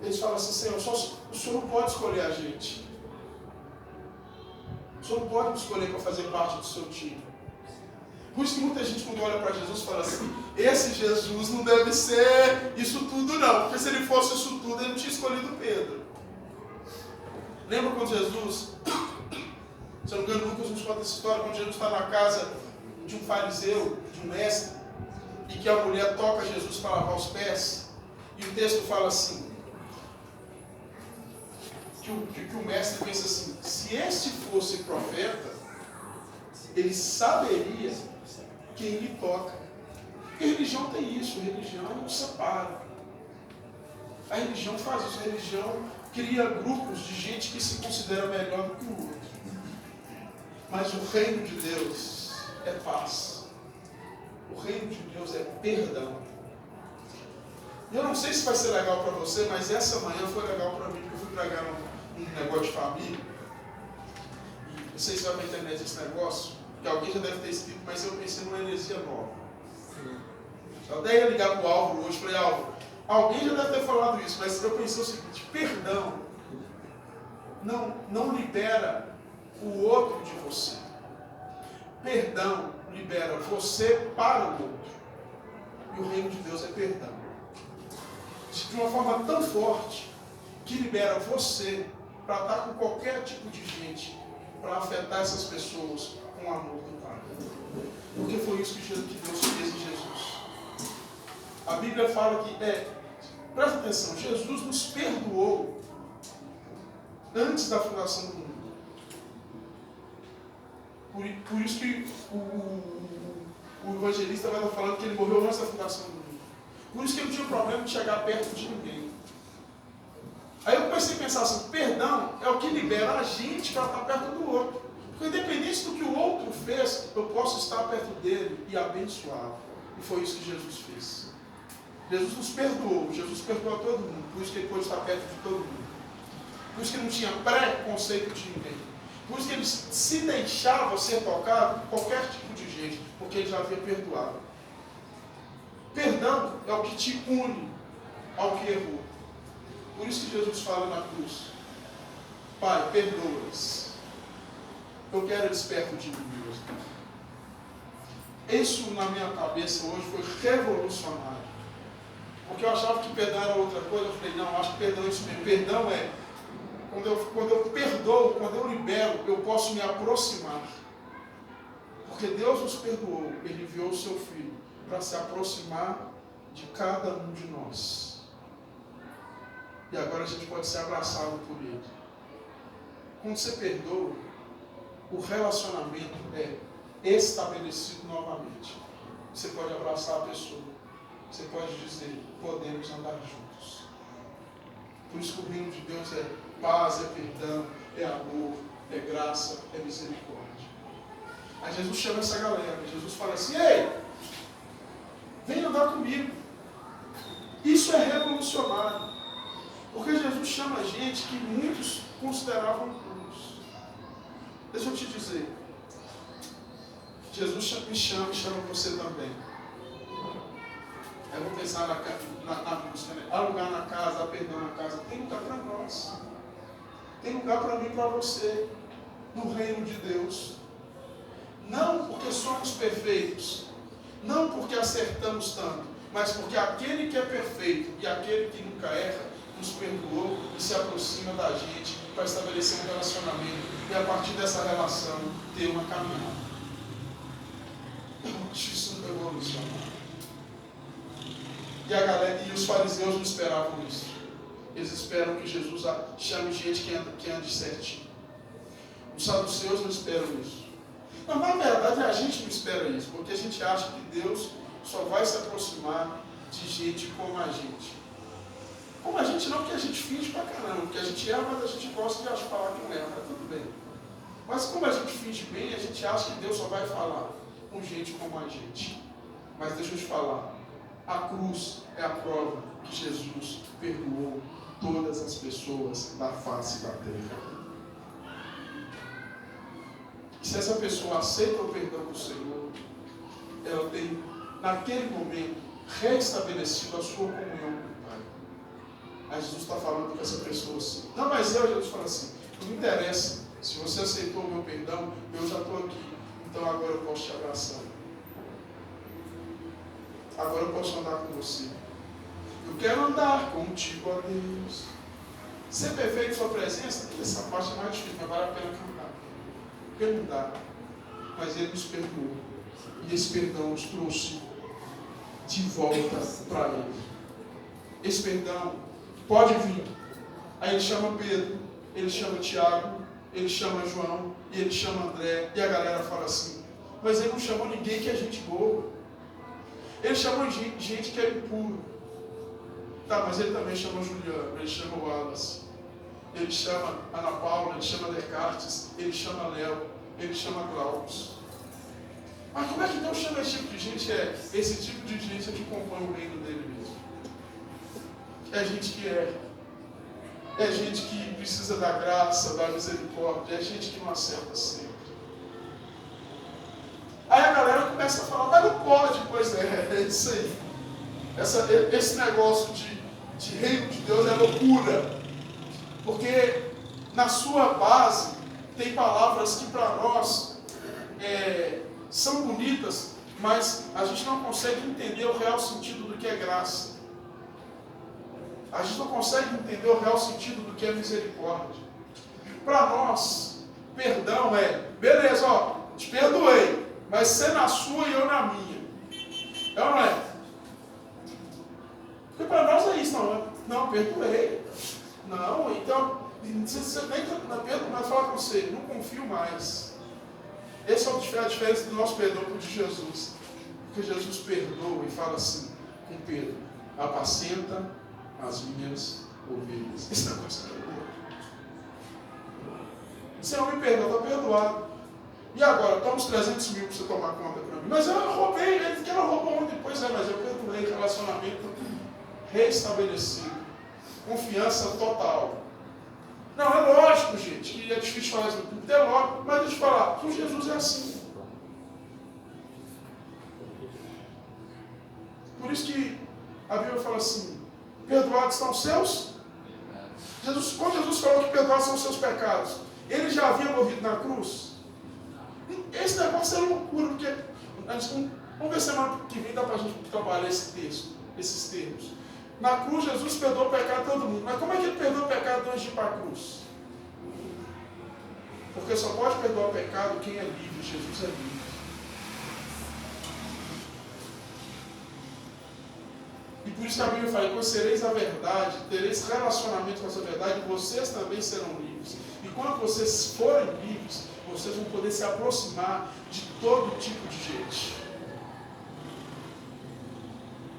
eles falam assim: Senhor, o Senhor não pode escolher a gente. O Senhor não pode me escolher para fazer parte do seu time. Por isso que muita gente, quando olha para Jesus, fala assim: esse Jesus não deve ser isso tudo não, porque se ele fosse isso tudo, ele não tinha escolhido Pedro. Lembra quando Jesus, se eu não me engano, Lucas nos conta essa história, quando Jesus está na casa de um fariseu, de um mestre, e que a mulher toca Jesus para lavar os pés, e o texto fala assim, que o mestre pensa assim: se este fosse profeta, ele saberia quem lhe toca. Porque a religião tem isso, a religião não separa. A religião faz isso, a religião cria grupos de gente que se considera melhor do que o outro. Mas o reino de Deus é paz. O reino de Deus é perdão. E eu não sei se vai ser legal para você, mas essa manhã foi legal para mim, porque eu fui pregar um negócio de família. E não sei se vai para a internet esse negócio, que alguém já deve ter escrito, mas eu pensei numa heresia nova. Eu até ia ligar para o Álvaro hoje, falei: Álvaro, alguém já deve ter falado isso, mas eu pensei o seguinte: perdão não libera o outro de você. Perdão libera você para o outro. E o reino de Deus é perdão. De uma forma tão forte que libera você para estar com qualquer tipo de gente, para afetar essas pessoas com o amor do Pai. Porque foi isso que Deus fez em Jesus. A Bíblia fala que, presta atenção, Jesus nos perdoou antes da fundação do mundo. Por isso que o evangelista vai estar falando que ele morreu antes da fundação do mundo. Por isso que ele não tinha problema de chegar perto de ninguém. Aí eu comecei a pensar assim: perdão é o que libera a gente para estar perto do outro. Porque independente do que o outro fez, eu posso estar perto dele e abençoá-lo. E foi isso que Jesus fez. Jesus nos perdoou, Jesus perdoou a todo mundo, por isso que ele pôde estar perto de todo mundo. Por isso que ele não tinha preconceito de ninguém. Por isso que ele se deixava ser tocado por qualquer tipo de gente, porque ele já havia perdoado. Perdão é o que te une ao que errou. Por isso que Jesus fala na cruz: Pai, perdoa-os. Eu quero eles perto de mim hoje. Isso na minha cabeça hoje foi revolucionário. Porque eu achava que perdão era outra coisa. Eu falei: não, acho que perdão é isso mesmo. Perdão é quando eu perdoo, quando eu libero, eu posso me aproximar. Porque Deus nos perdoou, Ele enviou o seu Filho para se aproximar de cada um de nós. E agora a gente pode ser abraçado por Ele. Quando você perdoa, o relacionamento é estabelecido novamente. Você pode abraçar a pessoa. Você pode dizer, podemos andar juntos. Por isso que o reino de Deus é paz, é perdão, é amor, é graça, é misericórdia. Aí Jesus chama essa galera. Jesus fala assim, ei, vem andar comigo. Isso é revolucionário. Porque Jesus chama gente que muitos consideravam cruz. Deixa eu te dizer. Jesus me chama e chama você também. Eu vou pensar na música, né? Há lugar na casa, há perdão na casa. Tem lugar para nós. Tem lugar para mim e para você. No reino de Deus. Não porque somos perfeitos. Não porque acertamos tanto. Mas porque aquele que é perfeito e aquele que nunca erra, nos perdoou e se aproxima da gente para estabelecer um relacionamento. E a partir dessa relação, ter uma caminhada. Eu acho isso revolucionário. E os fariseus não esperavam isso. Eles esperam que Jesus chame gente que ande certinho. Os saduceus não esperam isso. Mas na verdade a gente não espera isso, porque a gente acha que Deus só vai se aproximar de gente como a gente. Como a gente não, porque a gente finge pra caramba, porque a gente erra, mas a gente gosta de falar que não erra, mas tudo bem. Mas como a gente finge bem, a gente acha que Deus só vai falar com gente como a gente. Mas deixa eu te falar, a cruz é a prova que Jesus perdoou todas as pessoas da face da terra. E se essa pessoa aceita o perdão do Senhor, ela tem, naquele momento, reestabelecido a sua comunhão com o Pai. Aí Jesus está falando com essa pessoa assim. Não, mas Jesus fala assim, não me interessa, se você aceitou o meu perdão, eu já estou aqui, então agora eu posso te abraçar. Agora eu posso andar com você. Eu quero andar contigo, ó Deus. Ser perfeito em sua presença, essa parte é mais difícil, mas vale a pena cantar. Perguntar. Mas Ele nos perdoou. E esse perdão nos trouxe de volta para Ele. Esse perdão pode vir. Aí Ele chama Pedro, Ele chama Tiago, Ele chama João, e Ele chama André. E a galera fala assim, mas Ele não chamou ninguém que é gente boa. Ele chamou gente que é impuro. Tá, mas Ele também chama Juliano, Ele chama o Wallace, Ele chama Ana Paula, Ele chama Descartes, Ele chama Léo, Ele chama Glaucus. Mas como é que Deus chama esse tipo de gente? Esse tipo de gente é que compõe o reino dele mesmo. É gente que é gente que precisa da graça, da misericórdia, é gente que não acerta sempre. Aí a galera começa a falar, mas não pode, pois é isso aí. Esse negócio de reino de Deus é loucura. Porque na sua base tem palavras que para nós são bonitas, mas a gente não consegue entender o real sentido do que é graça. A gente não consegue entender o real sentido do que é misericórdia. Para nós, perdão beleza, ó, te perdoei, mas você na sua e eu na minha. É ou não é? Porque para nós é isso, não, perdoei. Não, então, você nem Pedro, mas fala com você, não confio mais. Essa é a diferença do nosso perdão para o de Jesus. Porque Jesus perdoa e fala assim com Pedro, apacenta as minhas ovelhas. Esse negócio é louco. Senhor, me perdoa, está perdoado. E agora, toma os 300 mil para você tomar conta para mim. Mas eu roubei, ele que ela roubou ontem. Pois é, mas eu perdoei, relacionamento restabelecido. Confiança total. Não, é lógico, gente, que é difícil falar isso. É lógico, mas deixa eu falar, com Jesus é assim. Por isso que a Bíblia fala assim, perdoados são os seus? Quando Jesus falou que perdoados são os seus pecados, ele já havia morrido na cruz? Esse negócio é loucura, porque vamos ver semana que vem dá para a gente trabalhar esse texto, esses termos. Na cruz, Jesus perdoou o pecado de todo mundo. Mas como é que ele perdoa o pecado antes de ir para a cruz? Porque só pode perdoar o pecado quem é livre. Jesus é livre. E E por isso que a Bíblia fala: conhecereis a verdade, tereis relacionamento com essa verdade, e vocês também serão livres. E quando vocês forem livres, vocês vão poder se aproximar de todo tipo de gente.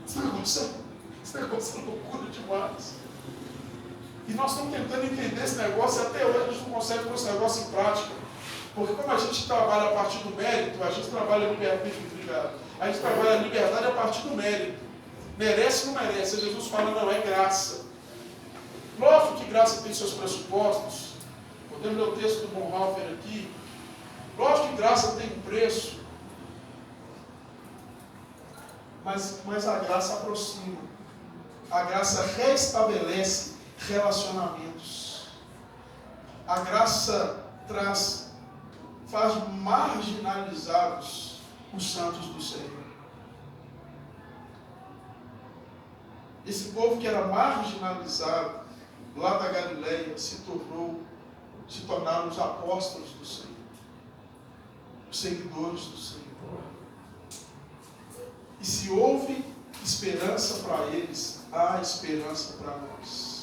Esse negócio é loucura demais. E nós estamos tentando entender esse negócio, e até hoje a gente não consegue pôr esse negócio em prática. Porque como a gente trabalha a partir do mérito, a gente trabalha a gente trabalha a liberdade a partir do mérito. Merece ou não merece? Jesus fala: não, é graça. Lógico que graça tem seus pressupostos. Podemos ler o texto do Bonhoeffer aqui. Lógico que graça tem um preço. Mas a graça aproxima. A graça restabelece relacionamentos. A graça faz marginalizados os santos do Senhor. Esse povo que era marginalizado lá da Galileia se tornaram os apóstolos do Senhor, os seguidores do Senhor. E se houve esperança para eles, há esperança para nós.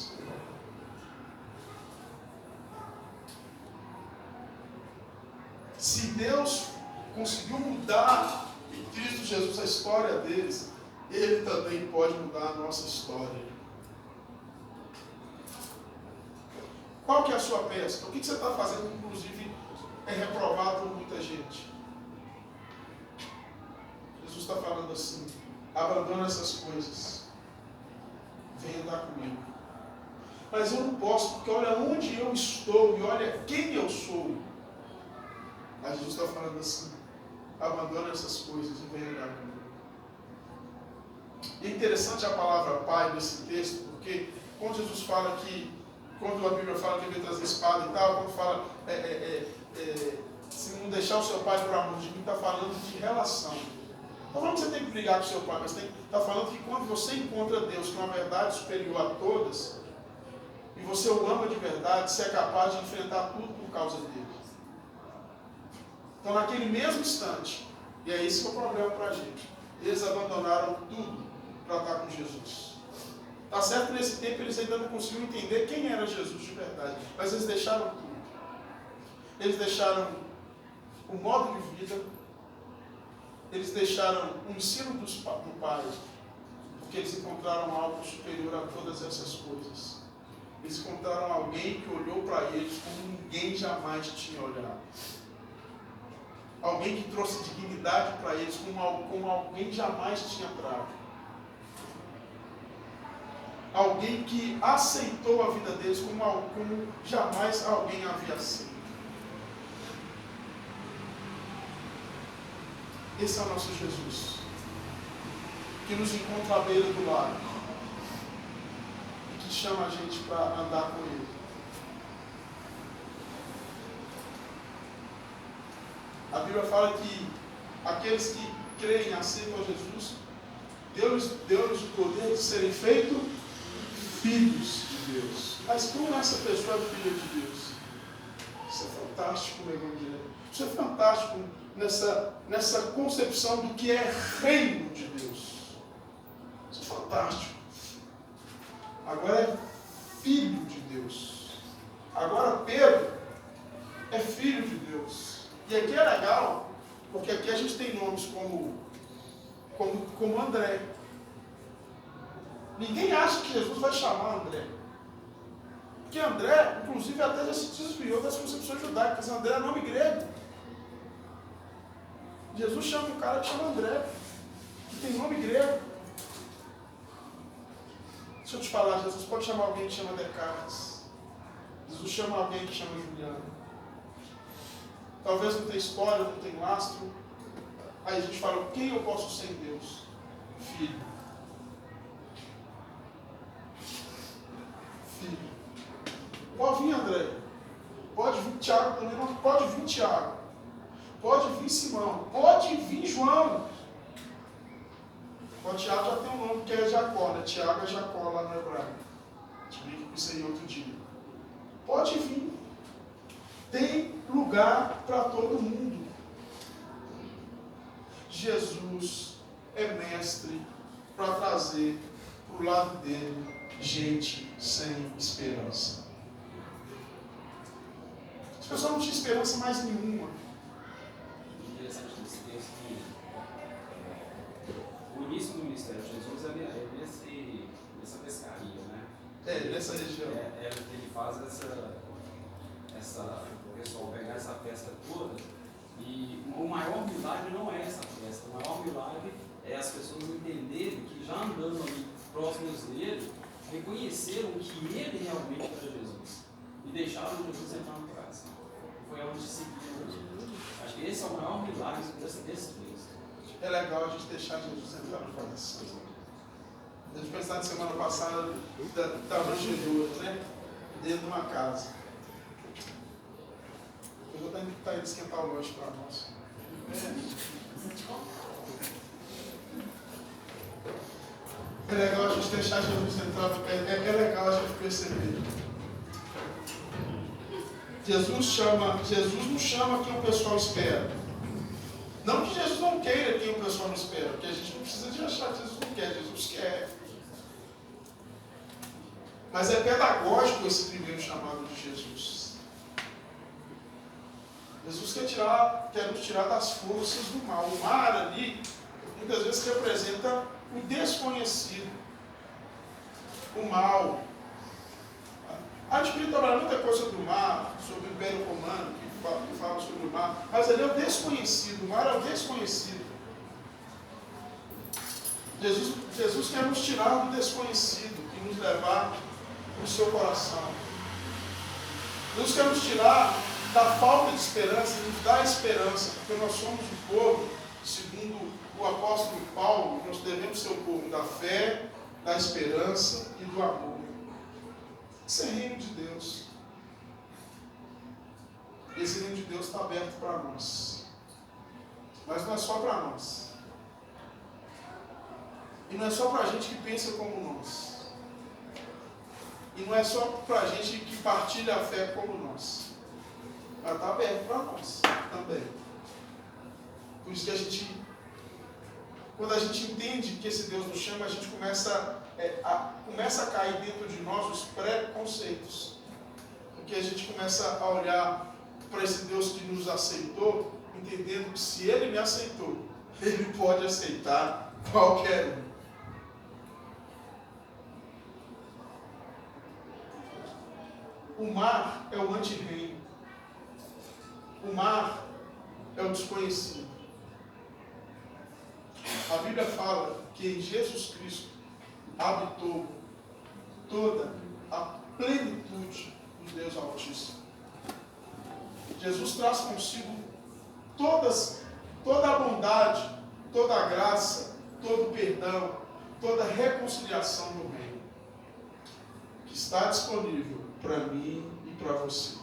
Se Deus conseguiu mudar em Cristo Jesus a história deles, Ele também pode mudar a nossa história. Qual que é a sua pesca? O que você está fazendo que, inclusive, é reprovado por muita gente? Jesus está falando assim: abandona essas coisas, vem andar comigo. Mas eu não posso, porque olha onde eu estou e olha quem eu sou. Mas Jesus está falando assim: abandona essas coisas e vem andar comigo. E é interessante a palavra pai nesse texto, porque quando Jesus fala que, quando a Bíblia fala que ele veio trazer espada e tal, quando fala se não deixar o seu pai por amor de mim, está falando de relação. Não falando que você tem que brigar com o seu pai, mas está falando que quando você encontra Deus, que é uma verdade superior a todas, e você o ama de verdade, você é capaz de enfrentar tudo por causa dele. Então, naquele mesmo instante, e é esse que é o problema para a gente, eles abandonaram tudo para estar com Jesus. Está certo que nesse tempo eles ainda não conseguiam entender quem era Jesus de verdade, mas eles deixaram tudo. Eles deixaram o modo de vida, eles deixaram o ensino do Pai, porque eles encontraram algo superior a todas essas coisas. Eles encontraram alguém que olhou para eles como ninguém jamais tinha olhado. Alguém que trouxe dignidade para eles como alguém jamais tinha trago. Alguém que aceitou a vida deles como jamais alguém havia aceito. Esse é o nosso Jesus, que nos encontra à beira do lago e que chama a gente para andar com Ele. A Bíblia fala que aqueles que creem e aceitam a Jesus, Deus o poder de serem feitos filhos de Deus. Mas como essa pessoa é filha de Deus? Isso é fantástico, meu Evangelho. Isso é fantástico nessa concepção do que é reino de Deus. Isso é fantástico. Agora é filho de Deus. Agora Pedro é filho de Deus. E aqui é legal, porque aqui a gente tem nomes como André. Ninguém acha que Jesus vai chamar André. Porque André, inclusive, até já se desviou das concepções judaicas. André é nome grego. Jesus chama um cara que chama André, que tem nome grego. Deixa eu te falar, Jesus pode chamar alguém que chama Descartes. Jesus chama alguém que chama Juliano. Talvez não tenha história, não tenha lastro. Aí a gente fala: quem eu posso ser em Deus? Filho. Filho. Pode vir André. Pode vir Tiago também. Não pode vir Tiago. Pode vir Simão. Pode vir João. O Tiago já tem um nome que é Jacó, né? Tiago é Jacó lá no hebraico. Explico isso aí outro dia. Pode vir. Tem lugar para todo mundo. Jesus é mestre para trazer para o lado dele gente sem esperança. As pessoas não tinham esperança mais nenhuma. Interessante nesse texto que o início do ministério de Jesus é nessa pescaria, né? Nessa região. Ele faz o pessoal pegar essa pesca toda, e o maior milagre não é essa pesca, o maior milagre é as pessoas entenderem que, já andando ali próximos dele, reconheceram que ele realmente era Jesus e deixaram Jesus entrar no coração. Foi onde seguiram Jesus. Acho que esse é o maior milagre desse texto. É legal a gente deixar Jesus entrar no coração. A gente pensar na semana passada da manjedoura, né? Dentro de uma casa. Eu vou estar indo esquentar o lanche para nós. É legal a gente deixar Jesus entrar. É legal a gente perceber. Jesus não chama quem o pessoal espera. Não que Jesus não queira quem o pessoal não espera, porque a gente não precisa de achar que Jesus não quer, Jesus quer. Mas é pedagógico esse primeiro chamado de Jesus. Jesus quer nos tirar das forças do mal. O mar ali, muitas vezes, representa o desconhecido, o mal. A gente podia trabalhar muita coisa do mar, sobre o Império Romano, que fala sobre o mar, mas ali é o desconhecido, o mar é o desconhecido. Jesus quer nos tirar do desconhecido e nos levar para o seu coração. Jesus quer nos tirar da falta de esperança e nos dar esperança, porque nós somos o povo, segundo o apóstolo Paulo, nós devemos ser o povo da fé, da esperança e do amor. Isso é reino de Deus. Esse reino de Deus está aberto para nós. Mas não é só para nós. E não é só para a gente que pensa como nós. E não é só para a gente que partilha a fé como nós. Mas está aberto para nós também. Por isso que quando a gente entende que esse Deus nos chama, a gente começa a cair dentro de nós os preconceitos. Porque a gente começa a olhar para esse Deus que nos aceitou, entendendo que se Ele me aceitou, Ele pode aceitar qualquer um. O mar é o antirreino. O mar é o desconhecido. A Bíblia fala que em Jesus Cristo habitou toda a plenitude do Deus Altíssimo. Jesus traz consigo toda a bondade, toda a graça, todo o perdão, toda a reconciliação do reino, que está disponível para mim e para você.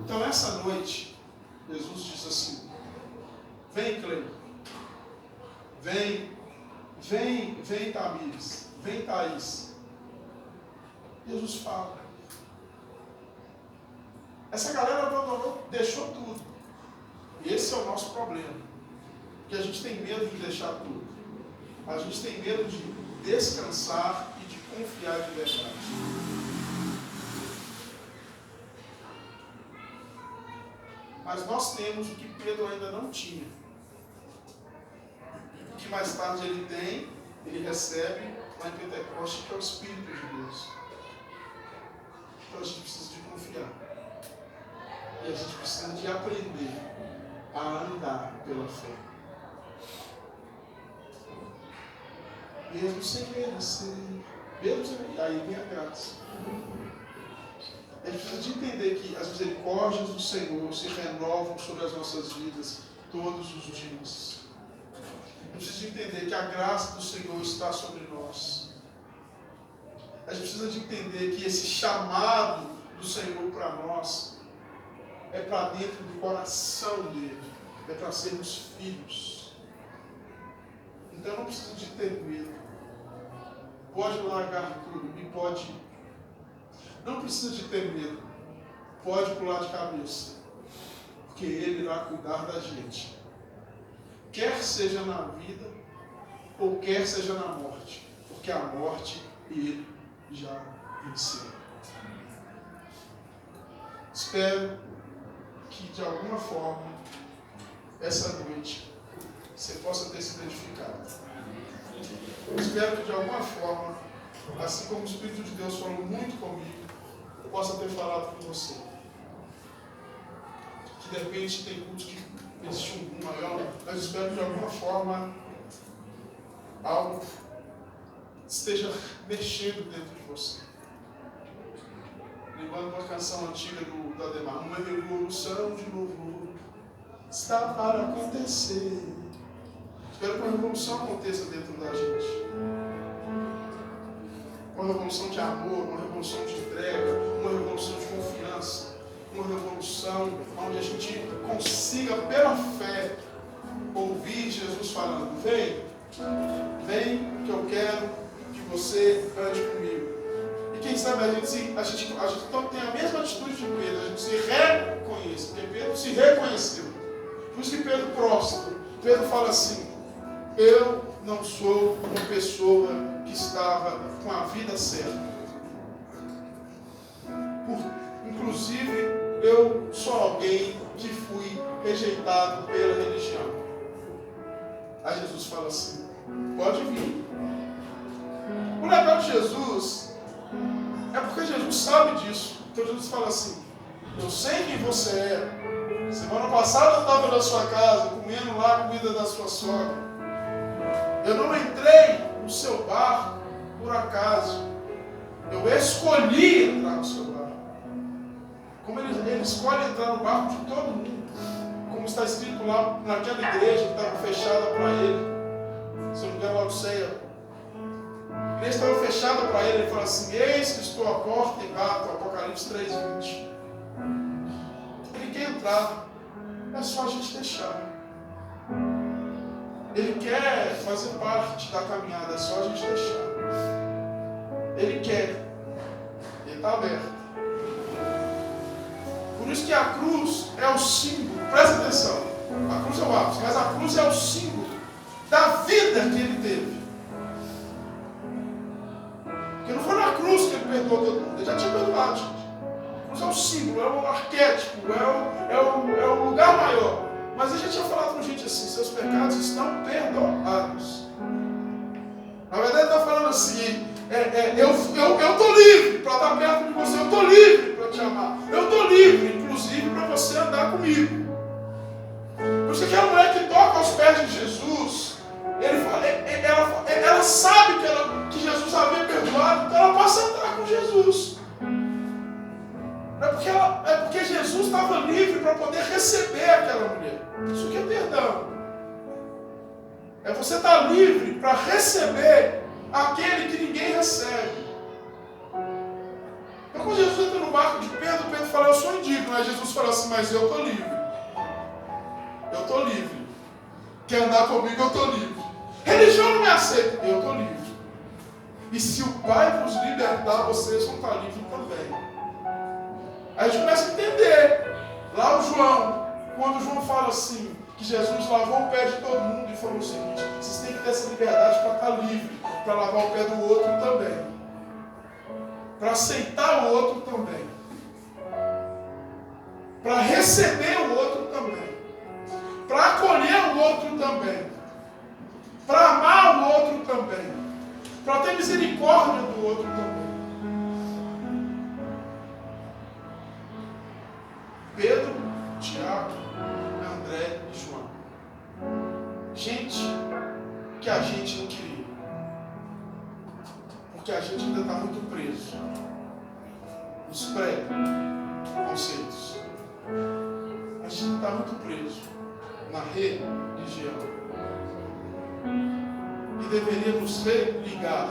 Então, essa noite, Jesus diz assim: vem, Cleio, vem, Tamires, vem, Thaís. Jesus fala. Essa galera abandonou, deixou tudo. E esse é o nosso problema. Porque a gente tem medo de deixar tudo. A gente tem medo de descansar e de confiar de verdade. Mas nós temos o que Pedro ainda não tinha. O que mais tarde ele recebe lá em Pentecostes, que é o Espírito de Deus. Então a gente precisa de confiar. E a gente precisa de aprender a andar pela fé. Mesmo sem merecer. Aí vem a graça. A gente precisa de entender que as misericórdias do Senhor se renovam sobre as nossas vidas todos os dias. A gente precisa de entender que a graça do Senhor está sobre nós. A gente precisa de entender que esse chamado do Senhor para nós é para dentro do coração dele. É para sermos filhos. Então não precisa de ter medo. Pode largar tudo e pode. Não precisa de ter medo. Pode pular de cabeça. Porque Ele irá cuidar da gente. Quer seja na vida, ou quer seja na morte, porque a morte ele já venceu. Espero que de alguma forma essa noite você possa ter se identificado. Espero que de alguma forma, assim como o Espírito de Deus falou muito comigo, eu possa ter falado com você. Que de repente tem cultos que existe um boom maior, mas espero que de alguma forma algo esteja mexendo dentro de você. Lembrando uma canção antiga do Ademar, uma revolução de louvor está para acontecer. Espero que uma revolução aconteça dentro da gente. Uma revolução de amor, uma revolução de entrega, uma revolução de confiança, uma revolução onde a gente consiga, pela fé, ouvir Jesus falando: vem, vem que eu quero que você ande comigo. E quem sabe a gente então tem a mesma atitude de Pedro, a gente se reconhece, porque Pedro se reconheceu. Por isso que Pedro prostra. Pedro fala assim: eu não sou uma pessoa que estava com a vida certa. Inclusive, eu sou alguém que fui rejeitado pela religião. Aí Jesus fala assim: pode vir. O legal de Jesus é porque Jesus sabe disso. Então Jesus fala assim: eu sei quem você é. Semana passada eu estava na sua casa, comendo lá a comida da sua sogra. Eu não entrei no seu barco por acaso. Eu escolhi entrar no seu barco. Como ele escolhe entrar no barco de todo mundo. Como está escrito lá naquela igreja que estava fechada para ele. Se eu não me engano, Laodiceia. A igreja estava fechada para ele. Ele fala assim: eis que estou à porta e bato. Apocalipse 3:20. Ele quer entrar. É só a gente deixar. Ele quer fazer parte da caminhada. É só a gente deixar. Ele quer. Ele está aberto. Por isso que a cruz é o símbolo. Presta atenção. A cruz é o ápice, mas a cruz é o símbolo da vida que ele teve. Porque não foi na cruz que ele perdoou todo mundo. Ele já tinha perdoado, gente. A cruz é o símbolo, é o arquétipo, é o lugar maior. Mas ele já tinha falado com gente assim: seus pecados estão perdoados. Na verdade ele está falando assim: eu estou livre para estar perto de você, eu estou livre para te amar, eu estou livre, inclusive, para você andar comigo. Por isso que aquela mulher que toca aos pés de Jesus, ela sabe que Jesus havia perdoado, então ela passa a andar com Jesus. É porque Jesus estava livre para poder receber aquela mulher. Isso que é perdão. É você estar livre para receber aquele que ninguém recebe. Então quando Jesus entra no barco de Pedro, Pedro fala: eu sou indigno. Aí Jesus fala assim: mas eu estou livre. Eu estou livre. Quer andar comigo? Eu estou livre. Religião não me aceita. Eu estou livre. E se o Pai vos libertar, vocês vão estar livres também. Aí a gente começa a entender. Lá o João, quando o João fala assim, que Jesus lavou o pé de todo mundo e falou o seguinte: vocês têm que ter essa liberdade para estar livre, para lavar o pé do outro também, para aceitar o outro também, para receber o outro também, para acolher o outro também, para amar o outro também, para ter misericórdia do outro também. Pedro, Tiago, André e João. Gente que a gente não queria. Porque a gente ainda está muito preso nos pré-conceitos. A gente está muito preso na religião. E deveria nos religar,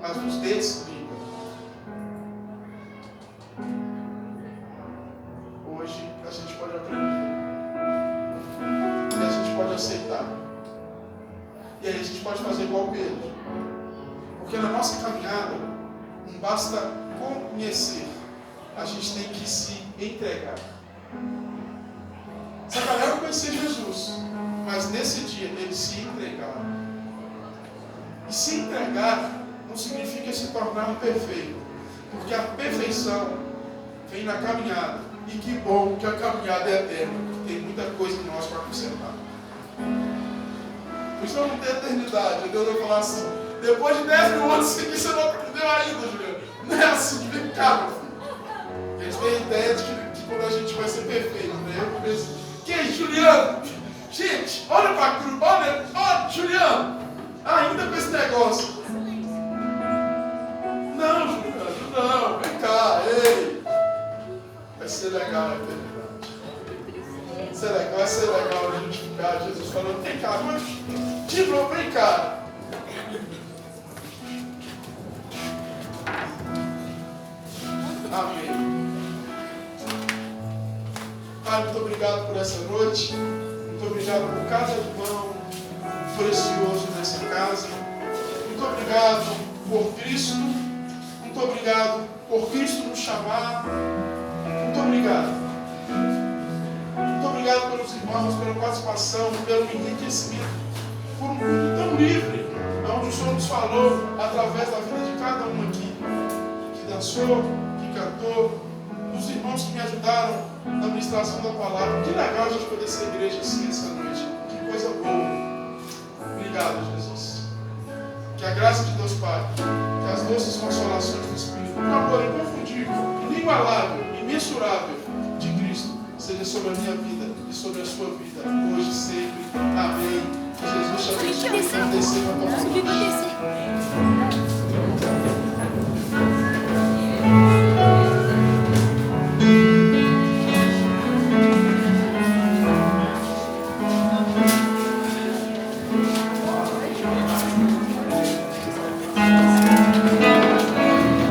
mas nos desliga. Hoje a gente pode aprender. E a gente pode aceitar. E aí a gente pode fazer igual Pedro. Porque na nossa caminhada não basta conhecer, a gente tem que se entregar. Essa galera conhecia Jesus, mas nesse dia eles se entregaram. E se entregar não significa se tornar um perfeito, porque a perfeição vem na caminhada. E que bom que a caminhada é eterna, porque tem muita coisa em nós para consertar. Por isso não tem eternidade. Deus vai falar assim: depois de 10 mil anos, isso aqui você não aprendeu ainda, Juliano. Não é assim, vem cá, meu filho. Eles têm a ideia de que quando a gente vai ser perfeito, né? Eu penso, que Juliano? Gente, olha para a cruz, olha, Juliano, ainda com esse negócio. Não, Juliano, não, vem cá, ei. Vai ser legal a eternidade. Vai ser legal a gente ficar, Jesus falando, vem cá, mas de novo, vem cá. Amém. Pai, muito obrigado por essa noite. Muito obrigado por cada irmão precioso nessa casa. Muito obrigado por Cristo. Muito obrigado por Cristo nos chamar. Muito obrigado. Muito obrigado pelos irmãos, pela participação, pelo enriquecimento, por um culto tão livre, onde o Senhor nos falou através da vida de cada um aqui, que dançou, que cantou, os irmãos que me ajudaram na ministração da palavra. Que legal a gente poder ser igreja assim essa noite. Que coisa boa. Obrigado, Jesus. Que a graça de Deus Pai, que as doces consolações do Espírito, o amor inconfundível, inigualável, imensurável de Cristo, seja sobre a minha vida e sobre a sua vida, hoje e sempre. Amém. Que Jesus te abençoe. Descer na tua